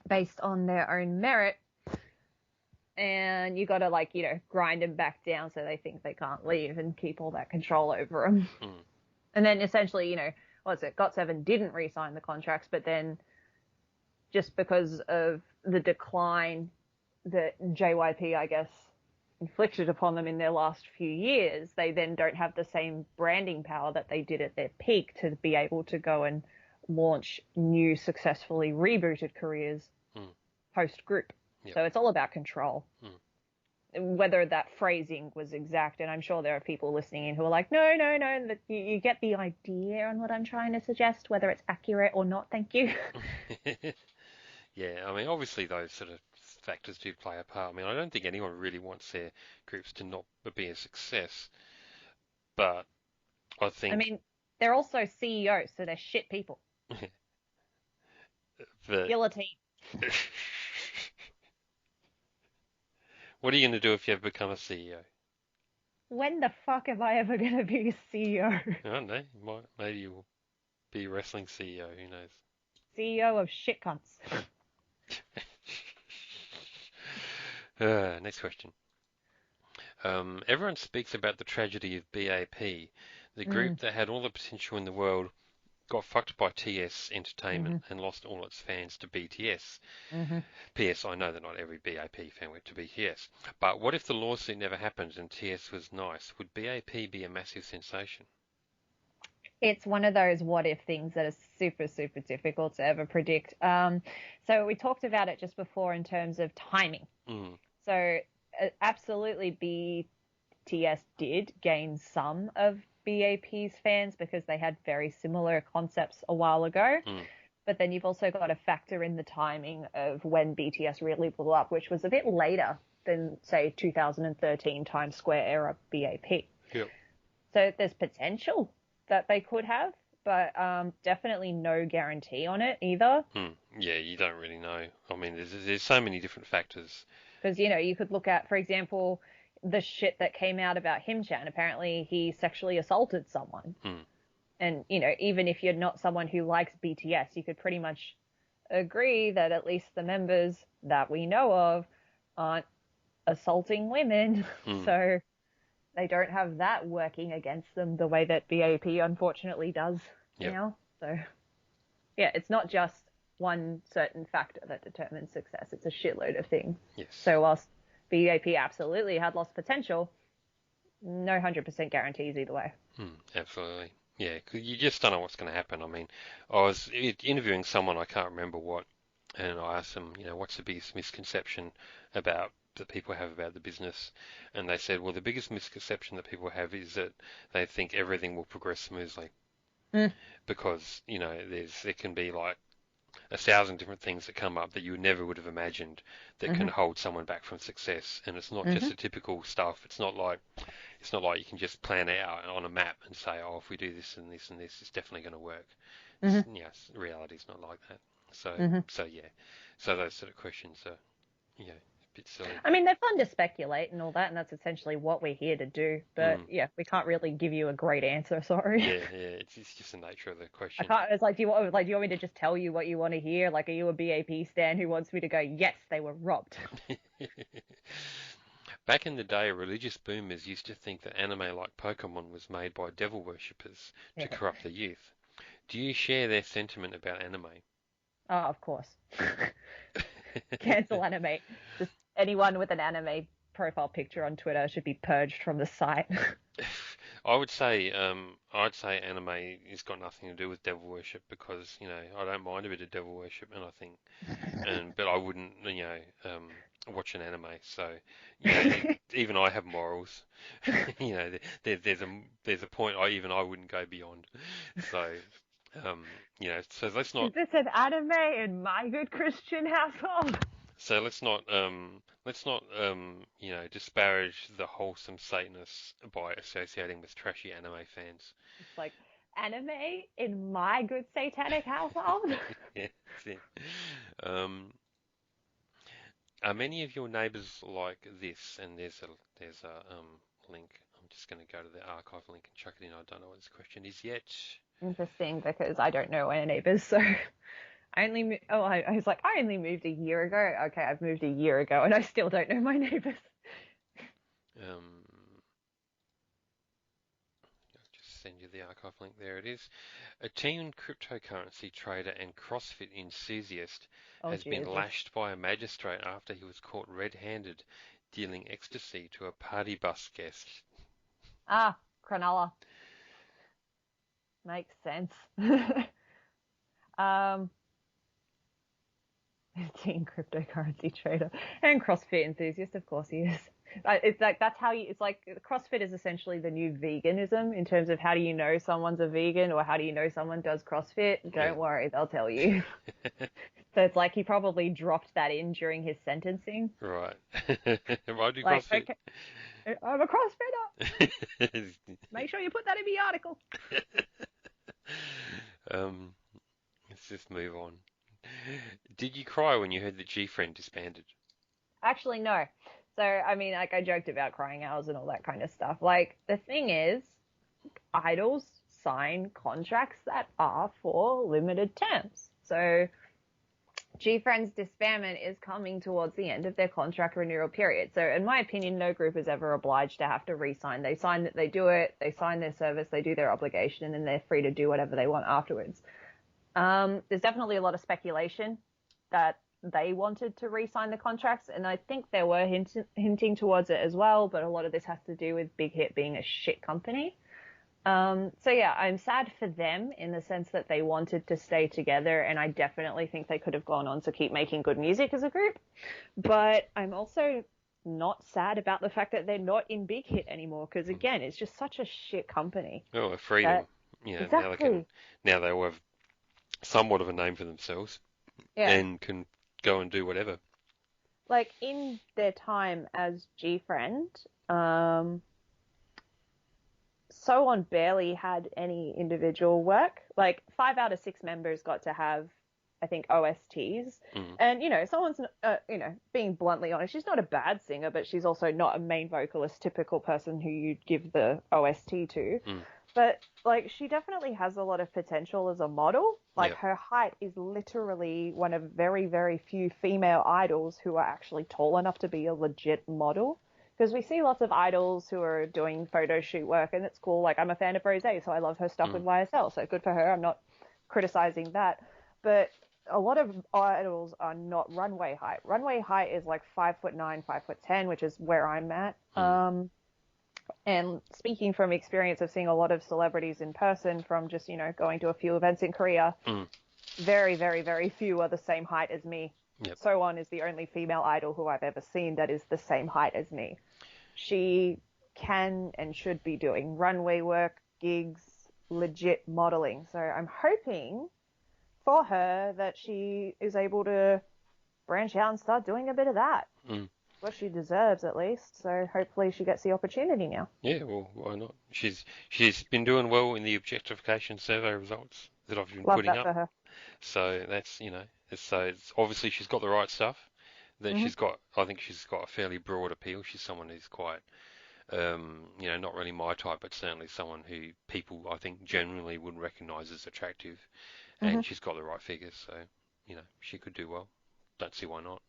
based on their own merit. And you got to grind them back down so they think they can't leave and keep all that control over them. Mm. And then essentially, what's it? GOT7 didn't re-sign the contracts, but then just because of the decline that JYP, I guess, inflicted upon them in their last few years, they then don't have the same branding power that they did at their peak to be able to go and launch new successfully rebooted careers Mm. post group. Yep. So it's all about control. Mm. Whether that phrasing was exact, and I'm sure there are people listening in who are like, no, no, no, that you get the idea on what I'm trying to suggest, whether it's accurate or not, thank you. Yeah, I mean, obviously those sort of factors do play a part. I mean, I don't think anyone really wants their groups to not be a success, but I I think mean, they're also CEOs, so they're shit people. that Guillotine. what are you going to do if you ever become a CEO? When the fuck am I ever going to be a CEO? I don't know. Maybe you'll be a wrestling CEO. Who knows? CEO of shit cunts. Next question. Everyone speaks about the tragedy of BAP. The Mm, group that had all the potential in the world got fucked by TS mm-hmm, Entertainment and lost all its fans to BTS. mm-hmm. PS, I know that not every BAP fan went to BTS, but what if the lawsuit never happened and TS was nice? Would BAP be a massive sensation? It's one of those what if things that are super, super difficult to ever predict. So we talked about it just before in terms of timing. Mm, So absolutely, BTS did gain some of BAP's fans because they had very similar concepts a while ago. mm, But then you've also got to factor in the timing of when BTS really blew up, which was a bit later than, say, 2013 Times Square era BAP. yep. So there's potential that they could have, but definitely no guarantee on it either. Yeah, you don't really know. I mean, there's so many different factors. Because, you could look at, for example, the shit that came out about Himchan. Apparently, he sexually assaulted someone. Mm, And, even if you're not someone who likes BTS, you could pretty much agree that at least the members that we know of aren't assaulting women. mm, So they don't have that working against them the way that BAP unfortunately does yep. now. So, yeah, it's not just one certain factor that determines success, it's a shitload of things. Yes. So, whilst BAP absolutely had lost potential, no 100% guarantees either way. Absolutely. Yeah, 'cause you just don't know what's going to happen. I mean, I was interviewing someone, I can't remember what, and I asked them, what's the biggest misconception about that people have about the business? And they said, well, the biggest misconception that people have is that they think everything will progress smoothly Mm. because, there can be like 1,000 different things that come up that you never would have imagined that can Mhm. hold someone back from success. And it's not just Mhm. the typical stuff. It's not like you can just plan it out on a map and say, oh, if we do this and this and this, it's definitely going to work. Mhm. Yes, reality's not like that. So, Mhm. so yeah. So those sort of questions are, a bit silly. I mean, they're fun to speculate and all that, and that's essentially what we're here to do. But Mm. yeah, we can't really give you a great answer. Sorry. Yeah. It's just the nature of the I question. can't. It's like, do you want me to just tell you what you want to hear? Like, are you a BAP stan who wants me to go, yes, they were robbed? Back in the day, religious boomers used to think that anime like Pokemon was made by devil worshippers to Yeah. corrupt the youth. Do you share their sentiment about anime? Oh, of course. Cancel anime. Just anyone with an anime profile picture on Twitter should be purged from the site. I'd say anime has got nothing to do with devil worship because, I don't mind a bit of devil worship, and I think, but I wouldn't, watch an anime. So, even I have morals. There's a point I wouldn't go beyond. So, um, so Is this an anime in my good Christian household? let's not disparage the wholesome Satanists by associating with trashy anime fans. It's like anime in my good satanic household. Yeah, that's it. Um, are many of your neighbours like this? And there's a link. I'm just going to go to the archive link and chuck it in. I don't know what this question is yet. Interesting because I don't know our neighbors, so I was like, I only moved a year ago. Okay, I've moved a year ago and I still don't know my neighbors. Um, I'll just send you the archive link. There it is. A teen cryptocurrency trader and CrossFit enthusiast Oh, has been Jesus. lashed by a magistrate after he was caught red-handed dealing ecstasy to a party bus guest. Ah, Cronulla. Makes sense. um, teen cryptocurrency trader and CrossFit enthusiast, of course he is. It's like that's how you. It's like CrossFit is essentially the new veganism in terms of how do you know someone's a vegan or how do you know someone does CrossFit? Yeah. Don't worry, they'll tell you. So it's like he probably dropped that in during his sentencing. Right. I do Like, CrossFit. okay, I'm a CrossFitter. Make sure you put that in the article. um, let's just move on. Did you cry when you heard that G-Friend disbanded? Actually, no. So, I mean, like, I joked about crying owls and all that kind of stuff. Like, the thing is, idols sign contracts that are for limited terms. So, G-Friend's disbandment is coming towards the end of their contract renewal period. So, in my opinion, no group is ever obliged to have to re-sign. They sign that they do it, they sign their service, they do their obligation, and then they're free to do whatever they want afterwards. There's definitely a lot of speculation that they wanted to re-sign the contracts, and I think they were hinting towards it as well, but a lot of this has to do with Big Hit being a shit company. So yeah, I'm sad for them in the sense that they wanted to stay together, and I definitely think they could have gone on to keep making good music as a group. But I'm also not sad about the fact that they're not in Big Hit anymore, because again, it's just such a shit company. Oh, That freedom. exactly, Now they will have somewhat of a name for themselves yeah. and can go and do whatever. Like in their time as G Friend, um, So On barely had any individual work. Like 5 out of 6 members got to have, I think, OSTs. Mm, And someone's, being bluntly honest, she's not a bad singer, but she's also not a main vocalist, typical person who you'd give the OST to. mm, But like, she definitely has a lot of potential as a model. Like, yeah. her height is literally one of very, very few female idols who are actually tall enough to be a legit model. Because we see lots of idols who are doing photo shoot work, and it's cool. Like, I'm a fan of Rose, so I love her stuff with Mm, YSL, so good for her. I'm not criticizing that. But a lot of idols are not runway height. Runway height is like 5'9", 5'10", which is where I'm at. mm, And speaking from experience of seeing a lot of celebrities in person from just, going to a few events in Korea, mm, very, very, very few are the same height as me. yep. So On is the only female idol who I've ever seen that is the same height as me. She can and should be doing runway work, gigs, legit modeling. So I'm hoping for her that she is able to branch out and start doing a bit of that. Mm. What she deserves, at least. So hopefully she gets the opportunity now. Yeah, well, why not? She's been doing well in the objectification survey results that I've been Love putting that up. for her. So that's, it's obviously she's got the right stuff. That Hmm. I think she's got a fairly broad appeal. She's someone who's quite, not really my type, but certainly someone who people I think generally would recognise as attractive. Hmm. And she's got the right figures, so she could do well. Don't see why not,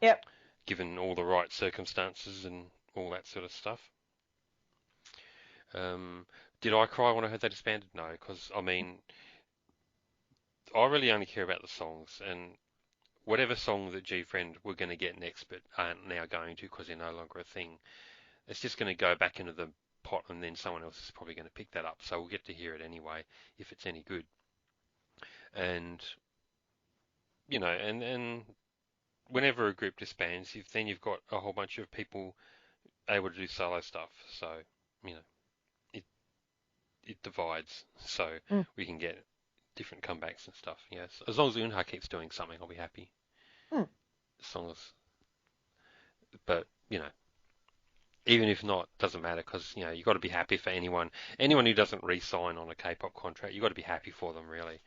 Yep. given all the right circumstances and all that sort of stuff. Um, did I cry when I heard they disbanded? No, because I mean, I really only care about the songs, and whatever song that G Friend were going to get next, but aren't now going to because they're no longer a thing, it's just going to go back into the pot, and then someone else is probably going to pick that up. So we'll get to hear it anyway if it's any good. And and whenever a group disbands, then you've got a whole bunch of people able to do solo stuff. So you know, it it divides, so Mm. we can get different comebacks and stuff. Yes, as long as Unha keeps doing something, I'll be happy. Mm. As long as, but even if not, doesn't matter because you got to be happy for anyone who doesn't re-sign on a K-pop contract. You got to be happy for them, really,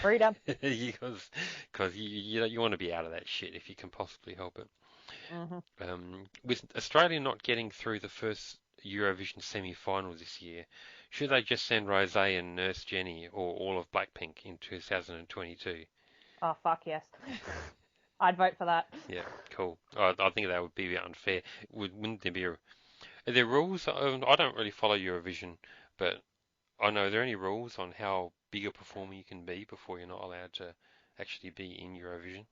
Freedom. because you want to be out of that shit if you can possibly help it. Hmm. With Australia not getting through the first Eurovision semi-final this year, should they just send Rosé and Nurse Jenny or all of Blackpink in 2022? Oh, fuck yes. I'd vote for that. Yeah, cool. I think that would be unfair. Wouldn't there be are there rules? I don't really follow Eurovision, but I know, are there any rules on how big a performer you can be before you're not allowed to actually be in Eurovision?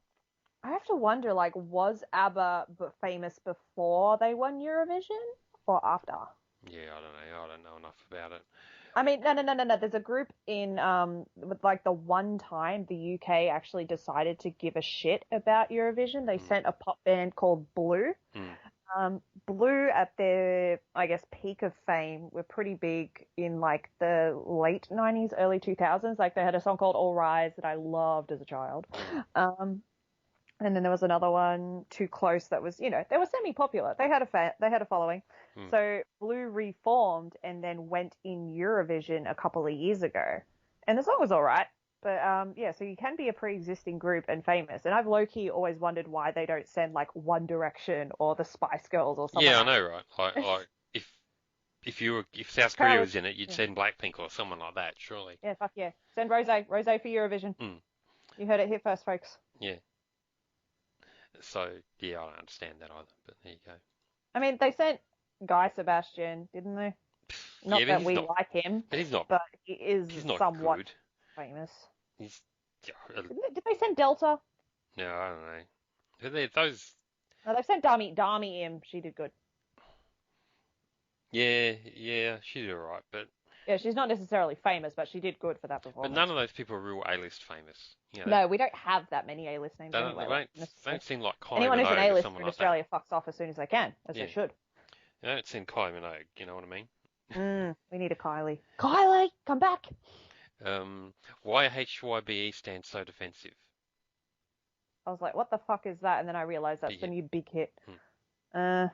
I have to wonder, like, was ABBA famous before they won Eurovision or after? Yeah, I don't know. I don't know enough about it. I mean, no, no, no, no, no. There's a group in with like the one time the UK actually decided to give a shit about Eurovision, they Mm, sent a pop band called Blue. mm, Blue at their, I guess, peak of fame were pretty big in like the late 90s, early 2000s. Like they had a song called All Rise that I loved as a child. mm, Um, and then there was another one, Too Close, that was, they were semi-popular. They had a following. mm. So Blue reformed and then went in Eurovision a couple of years ago. And the song was all right. But yeah, so you can be a pre-existing group and famous. And I've low-key always wondered why they don't send like One Direction or the Spice Girls or someone Yeah, I like know, right? Like if South Korea Carol. was in it, you'd Yeah, send Blackpink or someone like that, surely. yeah, fuck yeah. Send Rose for Eurovision. Mm, You heard it here first, folks. yeah. So yeah, I don't understand that either. But there you go. I mean, they sent Guy Sebastian, didn't they? Yeah, Not that we like him, but he's not. but he is He's not somewhat good. famous. He's Did they send Delta? no, I don't know. Those. No, they've sent Dami. Dami Im. She did good. Yeah, yeah, she did alright, Yeah, she's not necessarily famous, but she did good for that but none performance. of those people are real A-list famous. No, we don't have that many A-list names They don't, anyway. they Like, don't, they honestly. don't seem like Kylie Anyone who's an Minogue or A-lister someone in like that. Australia fucks off as soon as they can, as Yeah, they should. they don't seem Kylie Minogue. You know what I mean? We need a Kylie. Kylie, come back. Why HYBE stands so defensive? I was like, what the fuck is that? And then I realized that's Big the hit. new big hit. Hmm.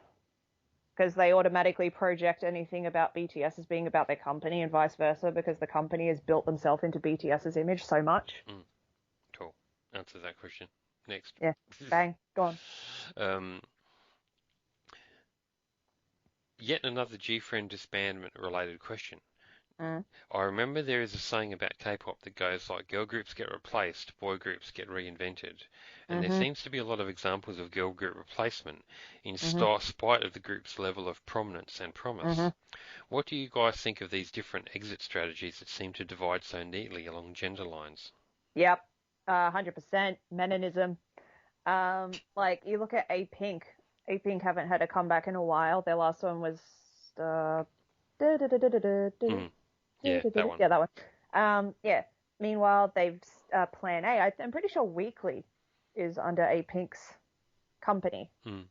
Because they automatically project anything about BTS as being about their company and vice versa, because the company has built themselves into BTS's image so much. Cool. Answer that question. Next. Yeah, bang, gone. um, Yet another G-Friend disbandment related question. Mm. I remember there is a saying about K-pop that goes like girl groups get replaced, boy groups get reinvented. And there Mhm. seems to be a lot of examples of girl group replacement in Mhm. spite of the group's level of prominence and promise. Mhm. What do you guys think of these different exit strategies that seem to divide so neatly along gender lines? Yep. 100% Meninism. Like you look at A Pink. A Pink haven't had a comeback in a while. Their last one was uh, yeah, Mm, yeah, that one. that one. Yeah. Meanwhile, they've Plan A. I'm pretty sure Weekly is under A Pink's company. Mm,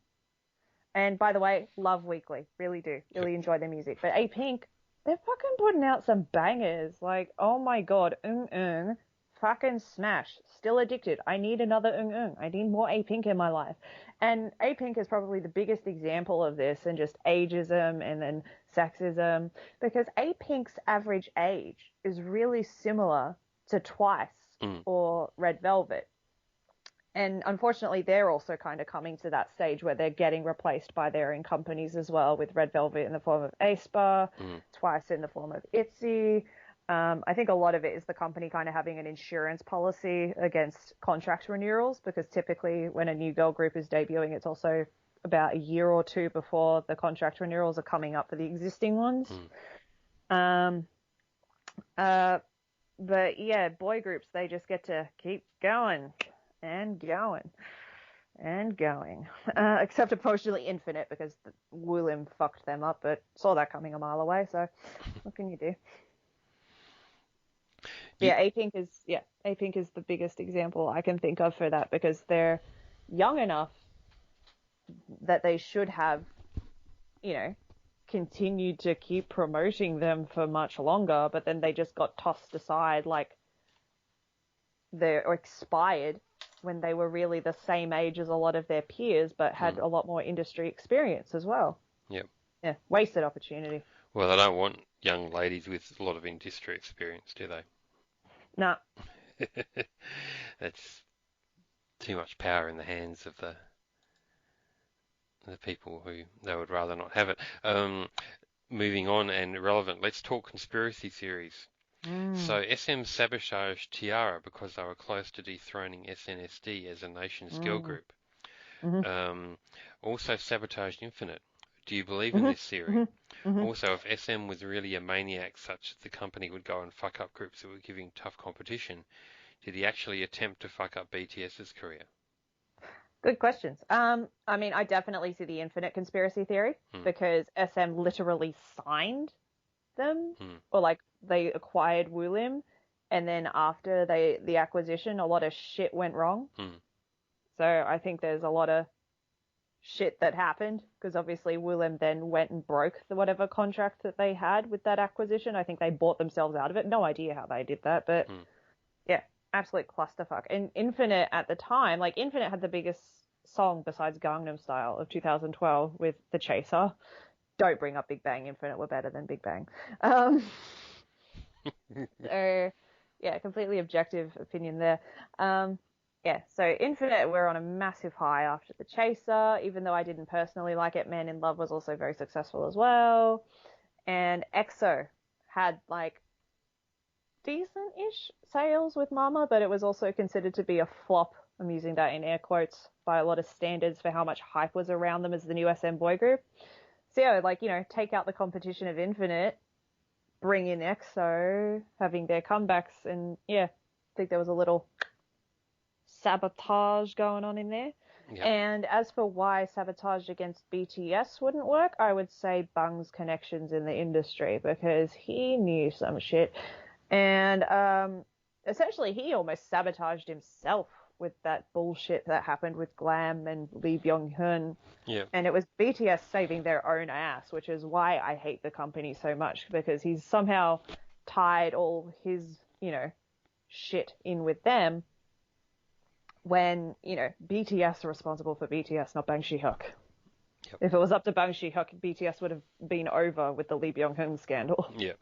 And by the way, love Weekly. Really do. yep. Really enjoy their music. But A Pink, they're fucking putting out some bangers. Like, oh my god, fucking smash. Still addicted. I need another ung. I need more A-Pink in my life. And A-Pink is probably the biggest example of this, and just ageism and then sexism, because A-Pink's average age is really similar to Twice Mm. or Red Velvet. And unfortunately, they're also kind of coming to that stage where they're getting replaced by their own companies as well, with Red Velvet in the form of aespa, Mm. Twice in the form of ITZY. I think a lot of it is the company kind of having an insurance policy against contract renewals, because typically when a new girl group is debuting, it's also about a year or two before the contract renewals are coming up for the existing ones. Mm. Um, uh, but yeah, boy groups, they just get to keep going and going and going. Except unfortunately Infinite, because William fucked them up, but saw that coming a mile away, so what can you do? Yeah. A-Pink is the biggest example I can think of for that, because they're young enough that they should have, you know, continued to keep promoting them for much longer, but then they just got tossed aside, like they're expired when they were really the same age as a lot of their peers, but had a lot more industry experience as well. Yep. Yeah, wasted opportunity. Well, they don't want young ladies with a lot of industry experience, do Nah. they? That's too much power in the hands of the people who they would rather not have it. Moving on and relevant, let's talk conspiracy theories. So SM sabotaged Tiara because they were close to dethroning SNSD as a nation's girl Mm. group. Mm-hmm. Also sabotaged Infinite. Do you believe in Mm-hmm. this theory? Mm-hmm. Mm-hmm. Also, if SM was really a maniac such that the company would go and fuck up groups that were giving tough competition, did he actually attempt to fuck up BTS's career? Good questions. I mean, I definitely see the infinite conspiracy theory, Hmm. because SM literally signed them, Hmm. or like they acquired Woolim, and then after the acquisition, a lot of shit went wrong. Hmm. So I think there's a lot of shit that happened, because obviously Willem then went and broke whatever contract that they had with that acquisition. I think they bought themselves out of it. No idea how they did that, but Hmm. yeah, absolute clusterfuck. And Infinite at the time, like Infinite had the biggest song besides Gangnam Style of 2012 with The Chaser. Don't bring up Big Bang. Infinite were better than Big Bang. So yeah, completely objective opinion there. Yeah, so Infinite were on a massive high after The Chaser, even though I didn't personally like it. Man in Love was also very successful as well. And EXO had like decent-ish sales with Mama, but it was also considered to be a flop. I'm using that in air quotes by a lot of standards for how much hype was around them as the new SM boy group. So yeah, like, you know, take out the competition of Infinite, bring in EXO, having their comebacks, and yeah, I think there was a little sabotage going on in there. Yep. And as for why sabotage against BTS wouldn't work, I would say Bung's connections in the industry, because he knew some shit. And essentially, he almost sabotaged himself with that bullshit that happened with Glam and Lee Byung-hun. Yeah. And it was BTS saving their own ass, which is why I hate the company so much, because he's somehow tied all his, you know, shit in with them, when, you know, BTS are responsible for BTS, not Bang Shi-hyuk. Yep. If it was up to Bang Shi-hyuk, BTS would have been over with the Lee Byung-hun scandal. Yep.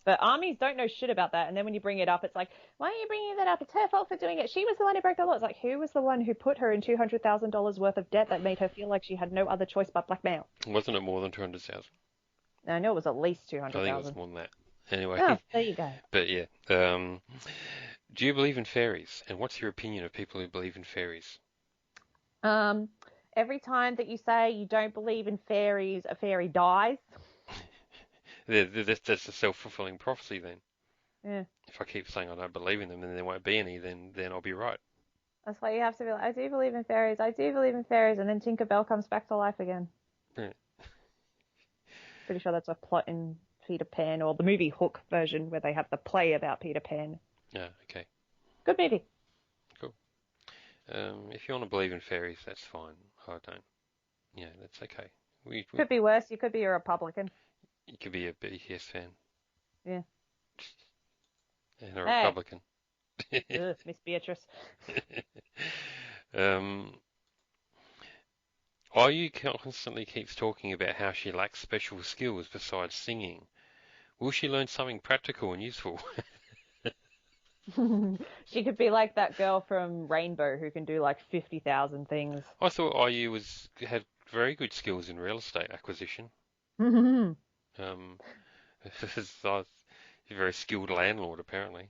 But armies don't know shit about that, and then when you bring it up, it's like, why are you bringing that up? It's her fault for doing it. She was the one who broke the law. It's like, who was the one who put her in $200,000 worth of debt that made her feel like she had no other choice but blackmail? Wasn't it more than 200,000? I know it was at least I think it was 200,000. more than that. Anyway, Oh, there you go. but yeah. Do you believe in fairies? And what's your opinion of people who believe in fairies? Every time that you say you don't believe in fairies, a fairy dies. That's a self-fulfilling prophecy then. Yeah. If I keep saying I don't believe in them and there won't be any, then I'll be right. That's why you have to be like, I do believe in fairies, I do believe in fairies, and then Tinkerbell comes back to life again. Yeah. Pretty sure that's a plot in Peter Pan, or the movie Hook version, where they have the play about Peter Pan. Yeah, okay. Good movie. Cool. If you want to believe in fairies, that's fine. I don't. Yeah, that's okay. Could be worse. You could be a Republican. You could be a BTS fan. Yeah. and a Hey, Republican. ugh, Miss Beatrice. Um, IU constantly keeps talking about how she lacks special skills besides singing. Will she learn something practical and useful? She could be like that girl from Rainbow who can do like 50,000 things. I thought IU had very good skills in real estate acquisition. Um, she's a very skilled landlord, apparently.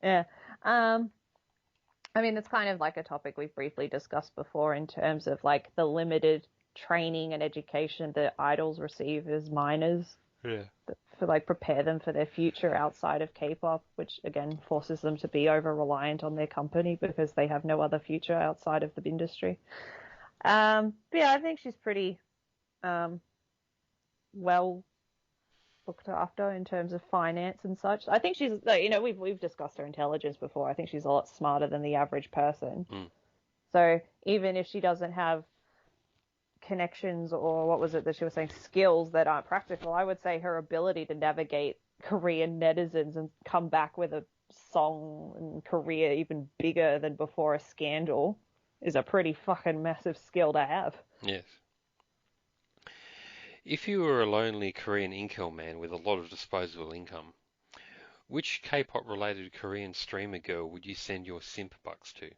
Yeah. Um, I mean, it's kind of like a topic we've briefly discussed before in terms of like the limited training and education that idols receive as minors Yeah. to like prepare them for their future outside of K-pop, which again forces them to be over reliant on their company because they have no other future outside of the industry. But yeah, I think she's pretty um, well looked after in terms of finance and such. I think she's, like, we've discussed her intelligence before. I think she's a lot smarter than the average person. Mm. So even if she doesn't have connections or what was it that she was saying, skills that aren't practical, I would say her ability to navigate Korean netizens and come back with a song and career even bigger than before a scandal is a pretty fucking massive skill to have. Yes. If you were a lonely Korean incel man with a lot of disposable income, which K-pop related Korean streamer girl would you send your simp bucks to?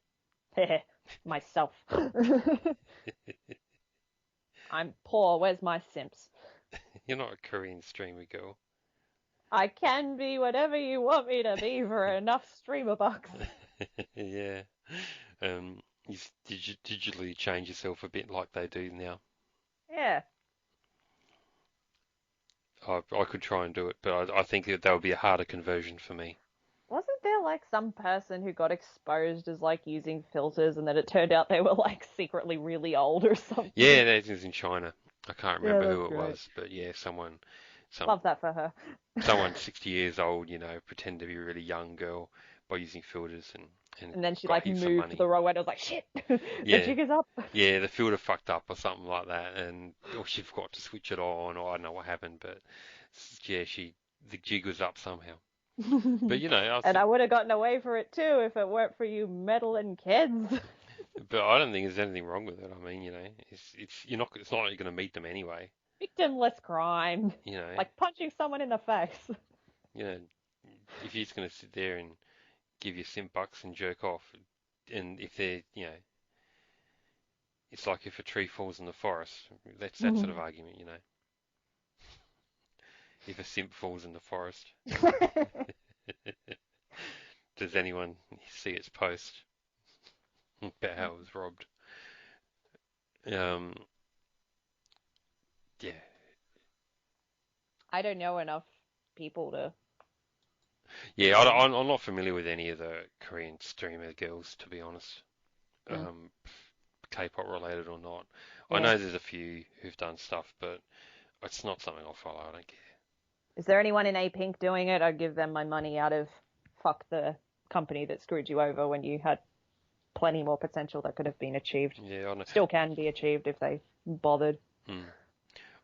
Myself. I'm poor. Where's my simps? You're not a Korean streamer girl. I can be whatever you want me to be for enough streamer bucks. Yeah. You digitally change yourself a bit like they do now. Yeah. I could try and do it, but I think that would be a harder conversion for me. Wasn't there like some person who got exposed as like using filters and then it turned out they were like secretly really old or something? Yeah, that is in China. I can't Yeah, remember that's who it great. was, but yeah, some Love that for her. someone 60 years old, pretend to be a really young girl by using filters and And then she got like heaps of moved the money. wrong way. And I was like, shit, the Yeah, jig is up. yeah, the filter fucked up or something like that, or she forgot to switch it on, or I don't know what happened, but yeah, the jig was up somehow. But And I would have gotten away for it too if it weren't for you meddling kids. but I don't think there's anything wrong with it. I mean, it's not like you're gonna meet them anyway. Victimless crime. You know, Like punching someone in the face. you know, if you're just gonna sit there and give you simp bucks and jerk off, and if they're, it's like if a tree falls in the forest. That's that sort of argument. If a simp falls in the forest, does anyone see its post about how it was robbed? Um, yeah, I don't know enough people to yeah. really. I'm not familiar with any of the Korean streamer girls, to be honest. Mm, Um, K-pop related or not. I yeah. know there's a few who've done stuff, but it's not something I'll follow. I don't care. Is there anyone in A Pink doing it? I'd give them my money out of fuck the company that screwed you over when you had plenty more potential that could have been achieved. Yeah, I know. Still can be achieved if they bothered. Hmm.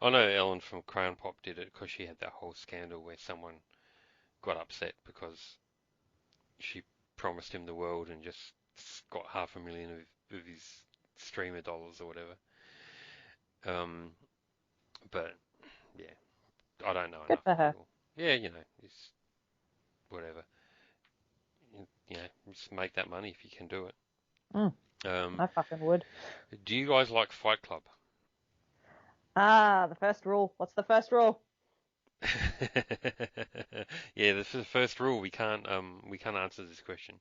I know Ellen from Crown Pop did it because she had that whole scandal where someone got upset because she promised him the world and just got 500,000 of his streamer dollars or whatever. Um, but yeah, I don't know Good enough for her. people. Yeah, it's whatever. Just make that money if you can do it. Mm, Um, I fucking would. do you guys like Fight Club? Ah, the first rule. What's the first rule? Yeah, this is the first rule. We can't answer this question.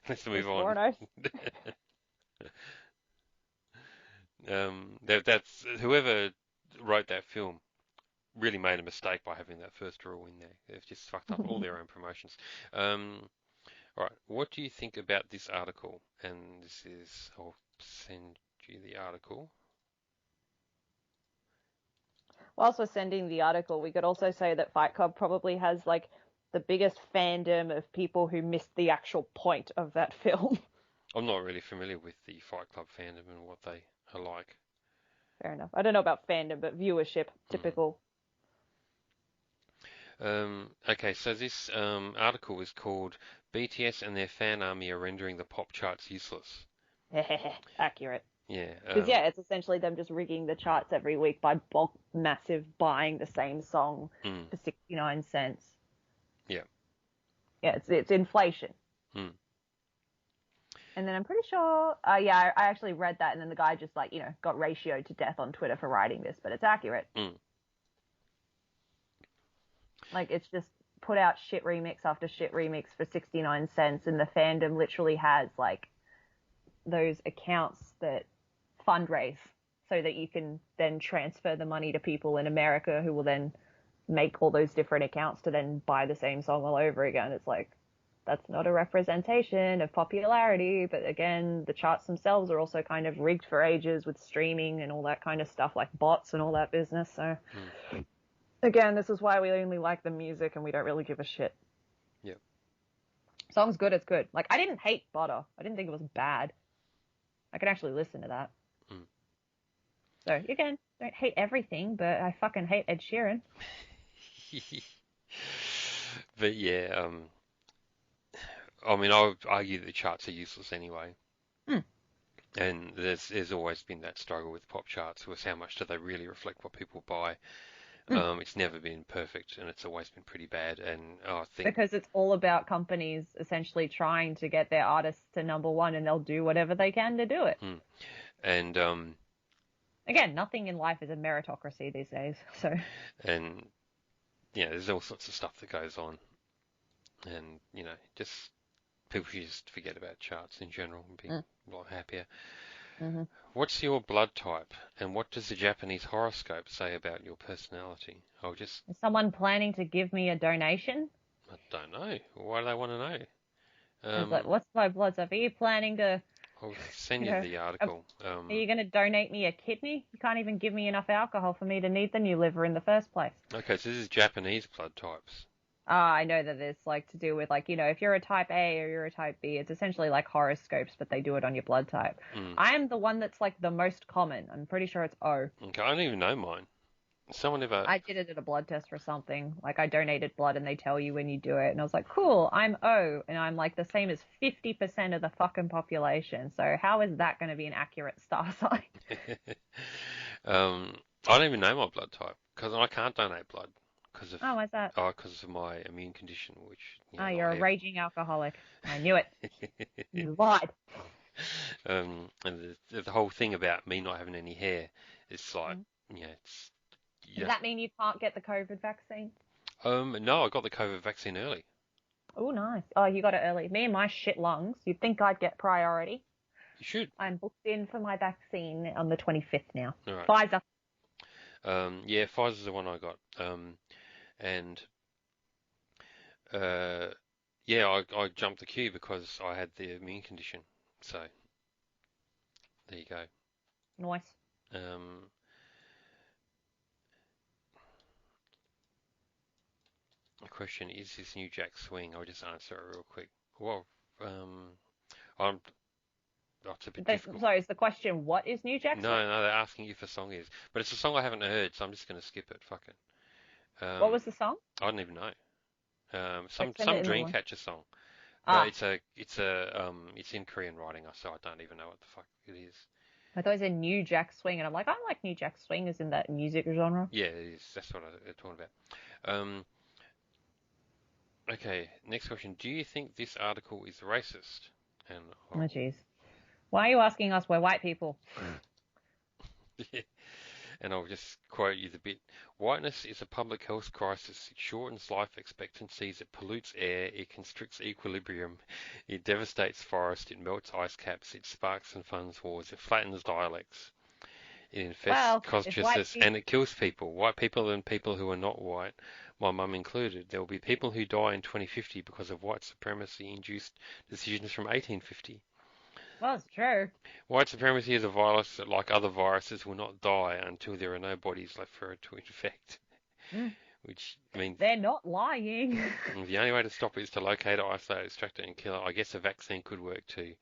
Let's There's move on. pornos. That's whoever wrote that film really made a mistake by having that first rule in there. They've just fucked up all their own promotions. Um, all right, what do you think about this article? And I'll send you the article. Whilst we're sending the article, we could also say that Fight Club probably has like the biggest fandom of people who missed the actual point of that film. I'm not really familiar with the Fight Club fandom and what they are like. Fair enough. I don't know about fandom, but viewership, Hmm. typical. Okay, so this article is called BTS and their fan army are rendering the pop charts useless. Accurate. Yeah, Because yeah, it's essentially them just rigging the charts every week by bulk massive buying the same song mm, for 69 cents. yeah, Yeah, it's inflation. mm, And then I'm pretty sure, yeah, I actually read that, and then the guy just like got ratioed to death on Twitter for writing this, but it's accurate. mm, Like it's just put out shit remix after shit remix for 69 cents, and the fandom literally has like those accounts that fundraise so that you can then transfer the money to people in America who will then make all those different accounts to then buy the same song all over again. It's like, that's not a representation of popularity. But again, the charts themselves are also kind of rigged for ages with streaming and all that kind of stuff, like bots and all that business. So mm, again, this is why we only like the music and we don't really give a shit. yeah, Song's good, it's good. Like, I didn't hate Butter. I didn't think it was bad. I could actually listen to that. mm. So again, don't hate everything, but I fucking hate Ed Sheeran. But yeah, I mean, I would argue that the charts are useless anyway. Hmm. And there's always been that struggle with pop charts with how much do they really reflect what people buy. Hmm. It's never been perfect, and it's always been pretty bad. And I think, Because it's all about companies essentially trying to get their artists to number one, and they'll do whatever they can to do it. mm, and Again, nothing in life is a meritocracy these days. So, and yeah, there's all sorts of stuff that goes on, and just people should just forget about charts in general and be mm, a lot happier. hmm What's your blood type, and what does the Japanese horoscope say about your personality? is someone planning to give me a donation? I don't know. Why do they want to know? It's like, what's my blood type? Are you planning to, I'll send you you know, the are article. you going to donate me a kidney? You can't even give me enough alcohol for me to need the new liver in the first place. Okay, so this is Japanese blood types. I know that it's like to do with like, if you're a type A or you're a type B, it's essentially like horoscopes, but they do it on your blood type. Mm. I am the one that's like the most common. I'm pretty sure it's O. Okay, I don't even know mine. Someone ever? I did it at a blood test for something. Like I donated blood and they tell you when you do it. And I was like, cool, I'm O. And I'm like the same as 50% of the fucking population. So how is that going to be an accurate star sign? I don't even know my blood type because I can't donate blood because of Oh, why's that? because of my immune condition, which Oh, I you're a have. raging alcoholic. I knew it. You lied. And the whole thing about me not having any hair, it's like, Mm. it's Does yeah. that mean you can't get the COVID vaccine? No, I got the COVID vaccine early. Oh, nice. Oh, you got it early. Me and my shit lungs, you'd think I'd get priority. You should. I'm booked in for my vaccine on the 25th now. All right. Pfizer. Yeah, Pfizer's the one I got. And uh, yeah, I jumped the queue because I had the immune condition. So there you go. Nice. Um, the question is this New Jack Swing? I'll just answer it real quick. Well, I'm. That's a bit difficult. Sorry, is the question what is New Jack No, Swing? no, they're asking if a song is, but it's a song I haven't heard, so I'm just gonna skip it. Fuck it. What was the song? I don't even know. Like send Some it in the one. Dreamcatcher song, but Ah, it's in Korean writing, so I don't even know what the fuck it is. I thought it was a New Jack Swing, and I'm like, I like New Jack Swing as in that music genre. Yeah, it is. That's what I'm talking about. Okay, next question. Do you think this article is racist? And Oh, jeez. Why are you asking us? We're white people. and I'll just quote you the bit. Whiteness is a public health crisis. It shortens life expectancies. It pollutes air. It constricts equilibrium. It devastates forests. It melts ice caps. It sparks and funds wars. It flattens dialects. It infests Well, if white consciousness people, and it kills people. White people and people who are not white, my mum included. There will be people who die in 2050 because of white supremacy-induced decisions from 1850. well, it's true. White supremacy is a virus that, like other viruses, will not die until there are no bodies left for it to infect. Mm, Which means they're not lying. the only way to stop it is to locate it, isolate it, extract it, and kill it. I guess a vaccine could work too,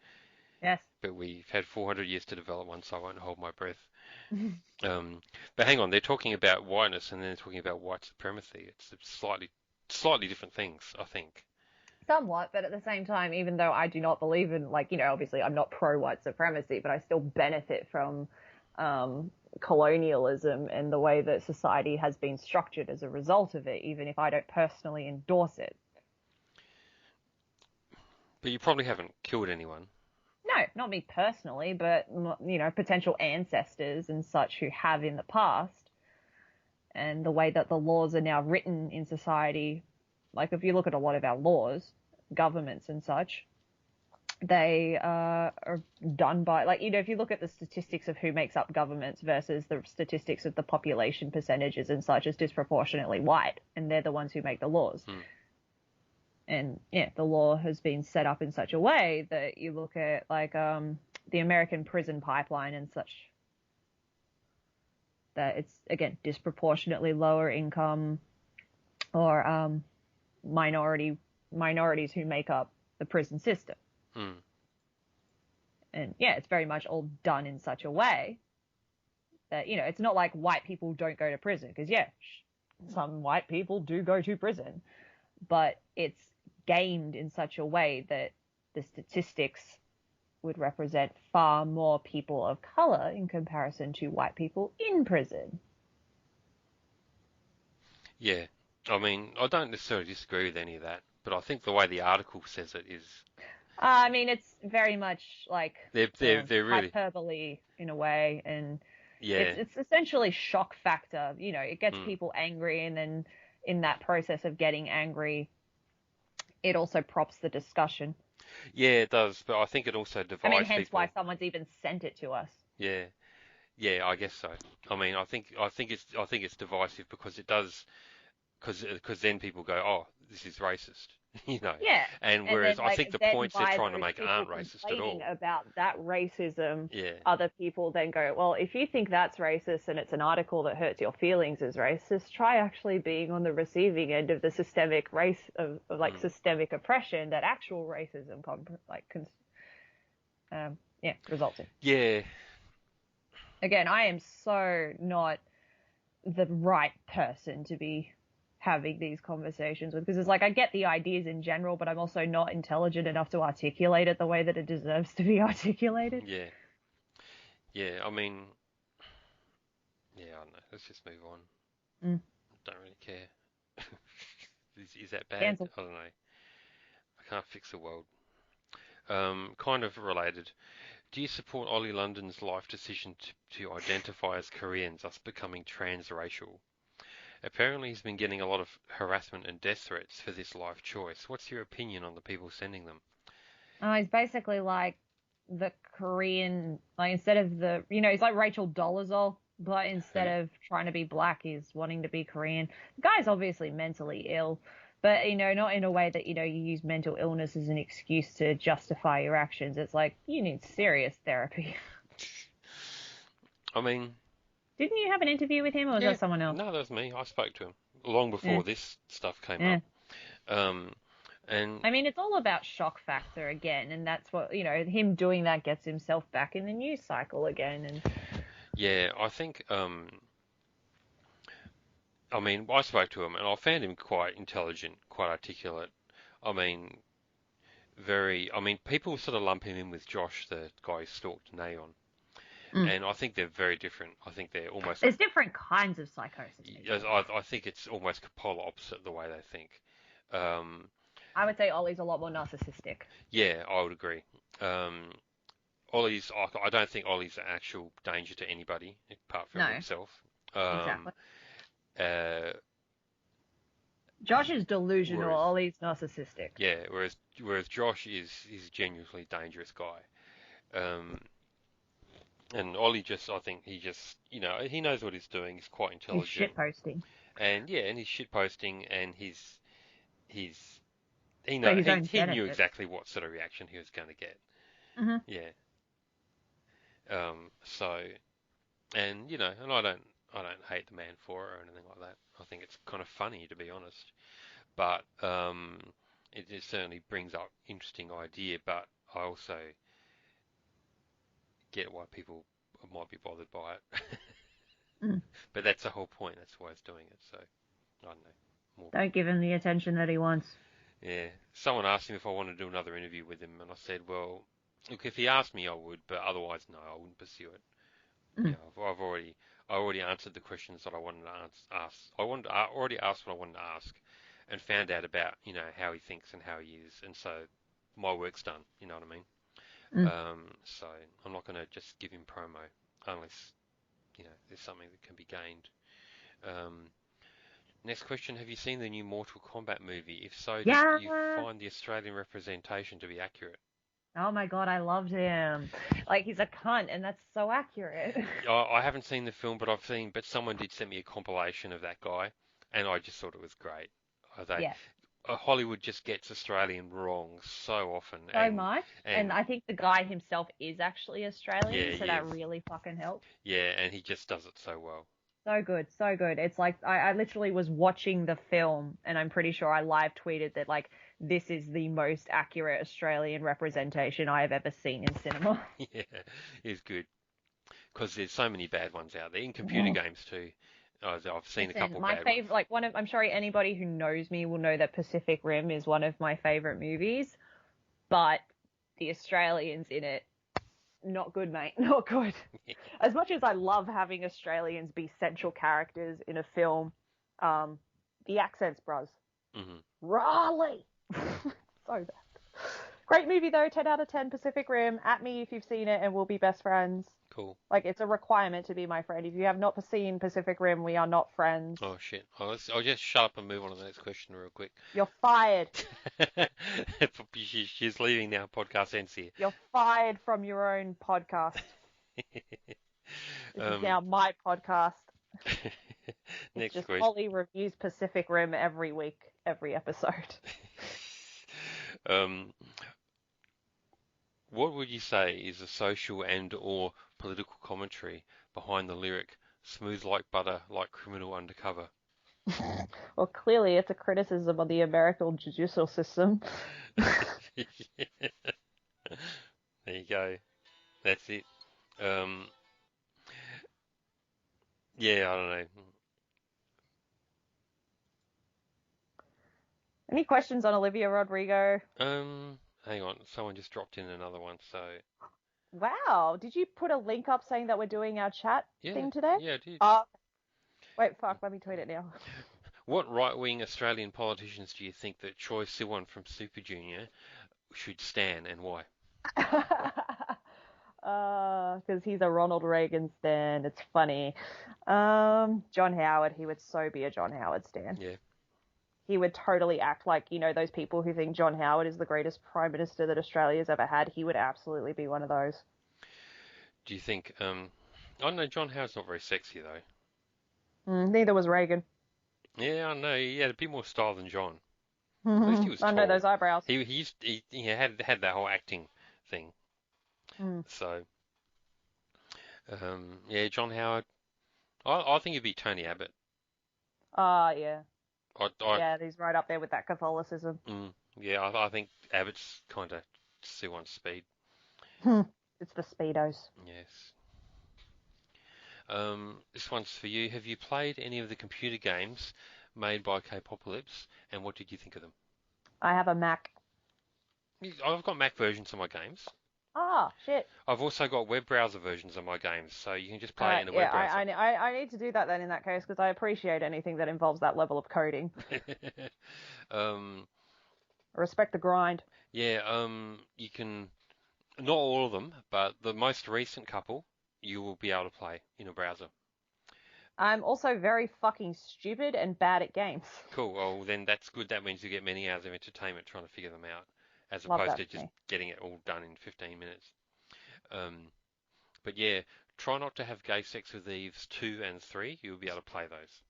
Yes. but we've had 400 years to develop one, so I won't hold my breath. But hang on, they're talking about whiteness and then they're talking about white supremacy. It's slightly slightly different things, I think. Somewhat, but at the same time, even though I do not believe in, like, obviously I'm not pro white supremacy, but I still benefit from colonialism and the way that society has been structured as a result of it, even if I don't personally endorse it. But you probably haven't killed anyone. No, not me personally, but, potential ancestors and such who have in the past, and the way that the laws are now written in society. Like, if you look at a lot of our laws, governments and such, they are done by, like, if you look at the statistics of who makes up governments versus the statistics of the population percentages and such, is disproportionately white, and they're the ones who make the laws. Hmm. And yeah, the law has been set up in such a way that you look at, like, the American prison pipeline and such, that it's, again, disproportionately lower income or minorities who make up the prison system. Hmm. And yeah, it's very much all done in such a way that, it's not like white people don't go to prison, because yeah, some white people do go to prison, but it's gamed in such a way that the statistics would represent far more people of color in comparison to white people in prison. Yeah. I mean, I don't necessarily disagree with any of that, but I think the way the article says it is I mean, it's very much like they're really hyperbole in a way, and yeah. it's essentially shock factor. It gets Hmm. people angry, and then in that process of getting angry, it also props the discussion. Yeah, it does, but I think it also I mean, divides hence why people. someone's even sent it to us. Yeah. Yeah, I guess so. I mean, I think it's divisive because it does because then people go, oh, this is racist, you know. Yeah. And And whereas then, I like, think the then points they're by trying to those make people aren't racist at complaining all. about that racism, Yeah. other people then go, well, if you think that's racist and it's an article that hurts your feelings as racist, try actually being on the receiving end of the systemic of like Mm. systemic oppression that actual racism results in. Yeah. Again, I am so not the right person to be having these conversations with, because it's like I get the ideas in general, but I'm also not intelligent enough to articulate it the way that it deserves to be articulated. Yeah. Yeah. I mean, yeah. I don't know. Let's just move on. Mm. Don't really care. Is that bad? Cancel. I don't know. I can't fix the world. Kind of related. Do you support Ollie London's life decision to identify as Korean, thus becoming transracial? Apparently, he's been getting a lot of harassment and death threats for this life choice. What's your opinion on the people sending them? He's basically like the Korean, like, instead of he's like Rachel Dolezal, but instead Who? of trying to be black, he's wanting to be Korean. The guy's obviously mentally ill, but not in a way that you use mental illness as an excuse to justify your actions. It's like you need serious therapy. I mean, Didn't you have an interview with him, or was yeah, that someone else? no, that was me. I spoke to him long Yeah, before this stuff came yeah. up. Um, and I mean, it's all about shock factor again, and that's what him doing that gets himself back in the news cycle again, and yeah, I think, I mean, I spoke to him and I found him quite intelligent, quite articulate. I mean, people sort of lump him in with Josh, the guy who stalked Naon. mm. And I think they're very different. I think they're almost, There's different kinds of psychosis, people. I think it's almost polar opposite the way they think. Um, I would say Ollie's a lot more narcissistic. yeah, I would agree. Um, I don't think Ollie's an actual danger to anybody apart from No, himself. Um, exactly. uh, Josh is delusional. whereas, Ollie's narcissistic. yeah, whereas Josh is a genuinely dangerous guy. Um, and Ollie just, I think he just, he knows what he's doing. He's quite He's intelligent, shitposting and yeah, and he's shit posting, and he's for his own he knew benefit. exactly what sort of reaction he was going to get. Hmm. Yeah. So, and and I don't hate the man for it or anything like that. I think it's kind of funny to be honest, but it just certainly brings up interesting idea. But I also get why people might be bothered by it. Mm. But that's the whole point. That's why he's doing it. So I don't know. more. Don't give him the attention that he wants. Yeah. Someone asked him if I wanted to do another interview with him, and I said, well, look, if he asked me, I would, but otherwise, no, I wouldn't pursue it. Mm. You know, I already answered the questions that I wanted to ask. I already asked what I wanted to ask, and found out about, how he thinks and how he is, and so my work's done. You know what I mean? Mm. So I'm not going to just give him promo unless, there's something that can be gained. Um, Next question: have you seen the new Mortal Kombat movie? If so, did you Yeah. find the Australian representation to be accurate? Oh my god, I loved him. Like he's a cunt, and that's so accurate. I haven't seen the film, but someone did send me a compilation of that guy, and I just thought it was great. They Yeah, Hollywood just gets Australian wrong so often, so much. And and I think the guy himself is actually yeah, Australian, so he that is. really fucking helps. Yeah, and he just does it so well. So good, so good. It's like I literally was watching the film, and I'm pretty sure I live tweeted that like this is the most accurate Australian representation I have ever seen in cinema. Yeah, he's good because there's so many bad ones out there in computer games too. I've seen a Listen, couple my bad ones. favorite, like one of, I'm sure anybody who knows me will know that Pacific Rim is one of my favorite movies, but the Australians in it, not good, mate, not good. As much as I love having Australians be central characters in a film, um, the accents, bros. Hmm. Raleigh! So bad. Great movie though, 10 out of 10 Pacific Rim. At me if you've seen it and we'll be best friends. Cool. Like, it's a requirement to be my friend. If you have not seen Pacific Rim, we are not friends. Oh shit. I'll just shut up and move on to the next question real quick. You're fired. She's leaving now. Podcast ends here. You're fired from your own podcast. This is Um, now my podcast. It's Next just question. Holly reviews Pacific Rim every week, every episode. Um, what would you say is the social and or political commentary behind the lyric "smooth like butter, like criminal undercover"? Well, clearly it's a criticism of the American judicial system. There you go. That's it. Um, yeah, I don't Any questions on Olivia Rodrigo? know. Hang on. Someone just dropped in another one. So Wow, did you put a link up saying that we're doing our chat yeah, thing today? yeah, I did. Wait, fuck, let me tweet it now. What right-wing Australian politicians do you think that Troye Sivan from Super Junior should stand and why? Because he's a Ronald Reagan stan. It's funny. John Howard, he would so be a John Howard stan. Yeah. He would totally act like, those people who think John Howard is the greatest prime minister that Australia's ever had. He would absolutely be one of those. Do you think? I don't know. John Howard's not very sexy though. Neither was Reagan. Yeah, I know. He had a bit more style than John. At least he was I know tall. those eyebrows. He had that whole acting thing. Mm. So yeah, John Howard. I think it'd be Tony Abbott. Yeah. I Yeah, he's right up there with that Catholicism. yeah, I think Abbott's kind of Sue on speed. It's the Speedos. Yes. This one's for you. Have you played any of the computer games made by Kpopalypse, and what did you think of them? I have a Mac. I've got Mac versions of my games. Ah, shit. I've also got web browser versions of my games, so you can just play it Alright, in a yeah, web browser. I need to do that then in that case because I appreciate anything that involves that level of coding. um, I respect the grind. yeah, you can, not all of them, but the most recent couple you will be able to play in a browser. I'm also very fucking stupid and bad at games. Cool. Well, then that's good. That means you get many hours of entertainment trying to figure them out, as Love opposed that to for just me. getting it all done in 15 minutes. But yeah, try not to have Gay Sex with Eves 2 and 3. You'll be able to play those.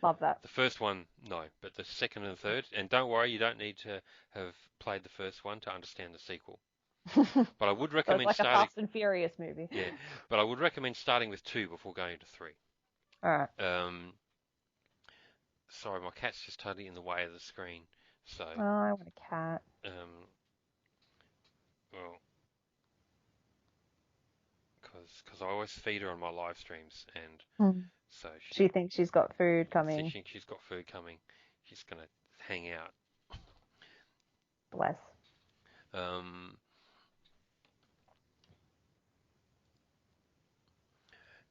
Love that. The first one, no, but the second and third, and don't worry, you don't need to have played the first one to understand the sequel. But I would So it's recommend like a starting, Fast and Furious movie. yeah, but I would recommend starting with 2 before going to 3. Alright. Sorry, my cat's just totally in the way of the screen. So, Oh, I want a cat. well, because I always feed her on my live streams, and so She thinks she's got food coming. she's got food coming. just going to hang out. Bless.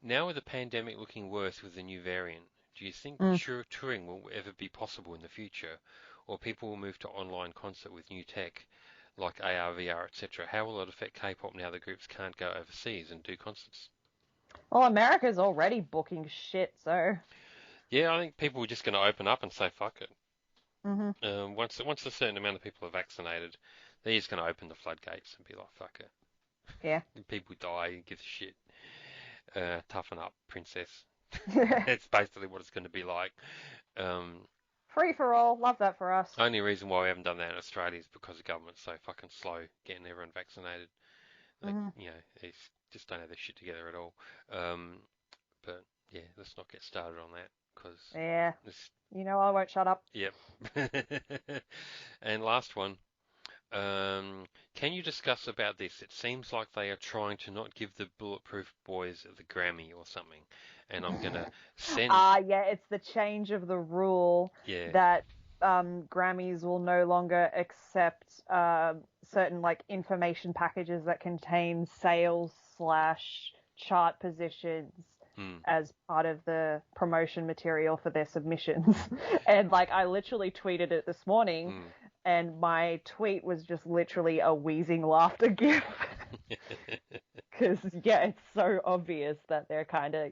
Now with the pandemic looking worse with the new variant, do you think Mm. touring will ever be possible in the future, or people will move to online concert with new tech like AR, VR, etc.? How will it affect K-pop now that groups can't go overseas and do concerts? Well, America's already booking shit, so. Yeah, I think people are just going to open up and say fuck it. Hmm. Once a certain amount of people are vaccinated, they're just going to open the floodgates and be like, fuck it. Yeah. People die, who gives a shit. Toughen up, princess. That's basically what it's going to be like. Um, Free for all. Love that for us. Only reason why we haven't done that in Australia is because the government's so fucking slow getting everyone vaccinated. They, Hmm. they just don't have their shit together at all. Um, but yeah, let's not get started on that because Yeah. this. You know I won't shut up. Yep. And last one. Um, can you discuss about this? It seems like they are trying to not give the Bulletproof Boys the Grammy or something, and I'm gonna send. Yeah, it's the change of the rule Yeah. that Grammys will no longer accept certain like information packages that contain sales slash chart positions Mm, as part of the promotion material for their submissions. And like I literally tweeted it this morning, mm. and my tweet was just literally a wheezing laughter gif. Because, yeah, it's so obvious that they're kind of,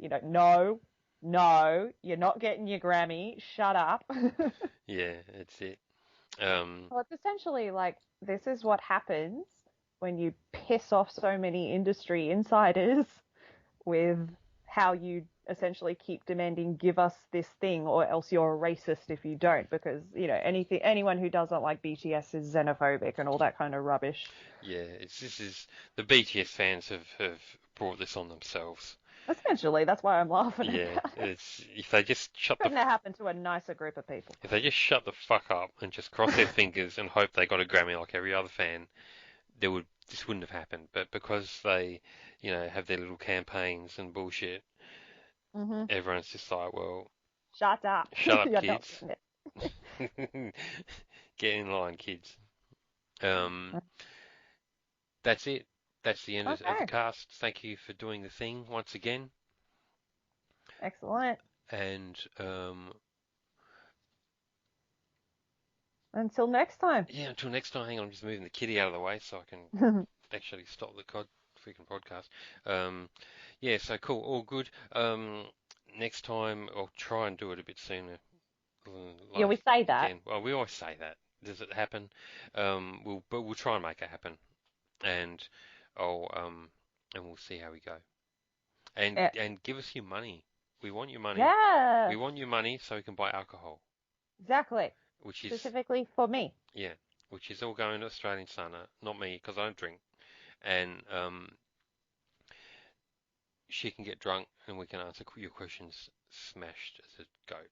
no, you're not getting your Grammy. Shut up. Yeah, that's it. Um, Well, it's essentially like this is what happens when you piss off so many industry insiders with how you essentially keep demanding give us this thing or else you're a racist if you don't, because anyone who doesn't like BTS is xenophobic and all that kind of rubbish. yeah, this is the BTS fans have brought this on themselves. Essentially, that's why I'm laughing Yeah, about it. it's if they just Couldn't have happened to a nicer group of people. if they just shut the fuck up and just cross their fingers and hope they got a Grammy like every other fan, this wouldn't have happened. But because they, have their little campaigns and bullshit, Hmm. everyone's just like, well, Shut up. shut up, You're not kids. getting Get in line, kids. Um, it. that's it. That's the end of the Okay. cast. Thank you for doing the thing once again. Excellent. And Until next time. yeah, until next time. Hang on, I'm just moving the kitty out of the way so I can actually stop the freaking podcast. Yeah, so cool, all good. Next time I'll try and do it a bit sooner. Yeah, Like we say that. again, well, we always say that. Does it happen? We'll try and make it happen, and I'll and we'll see how we go. Yeah. And give us your money. We want your money. We Yes. want your money so we can buy alcohol, Exactly. which is Specifically for me. yeah, which is all going to AustralianSana, not me because I don't drink, and she can get drunk and we can answer your questions smashed as a goat.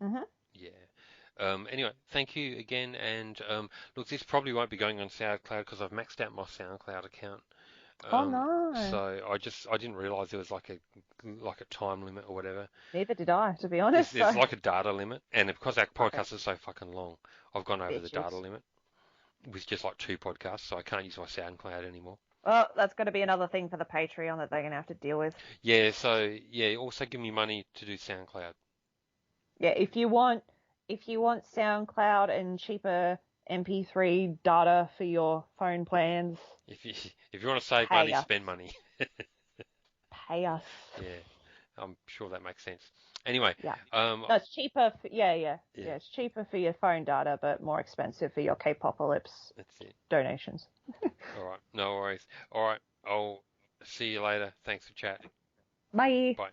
Hmm. Yeah. Anyway, thank you again. And look, this probably won't be going on SoundCloud because I've maxed out my SoundCloud account. Oh no. So I didn't realize there was like a time limit or whatever. Neither did I, to be There's, honest. So there's like a data limit, and because our okay, podcast is so fucking long, I've gone over the data bitches. limit with just like 2 podcasts, so I can't use my SoundCloud anymore. Well, that's going to be another thing for the Patreon that they're going to have to deal with. Yeah. So yeah, also give me money to do SoundCloud. Yeah, if you want SoundCloud and cheaper MP3 data for your phone plans, If you if you want to save pay money, us. spend money. Pay us. Yeah, I'm sure that makes sense. Anyway, Yeah. um, No, it's cheaper. Yeah. yeah, It's cheaper for your phone data, but more expensive for your Kpopalypse that's it. donations. All right, no worries. All right, I'll see you later. Thanks for chatting. Bye. Bye.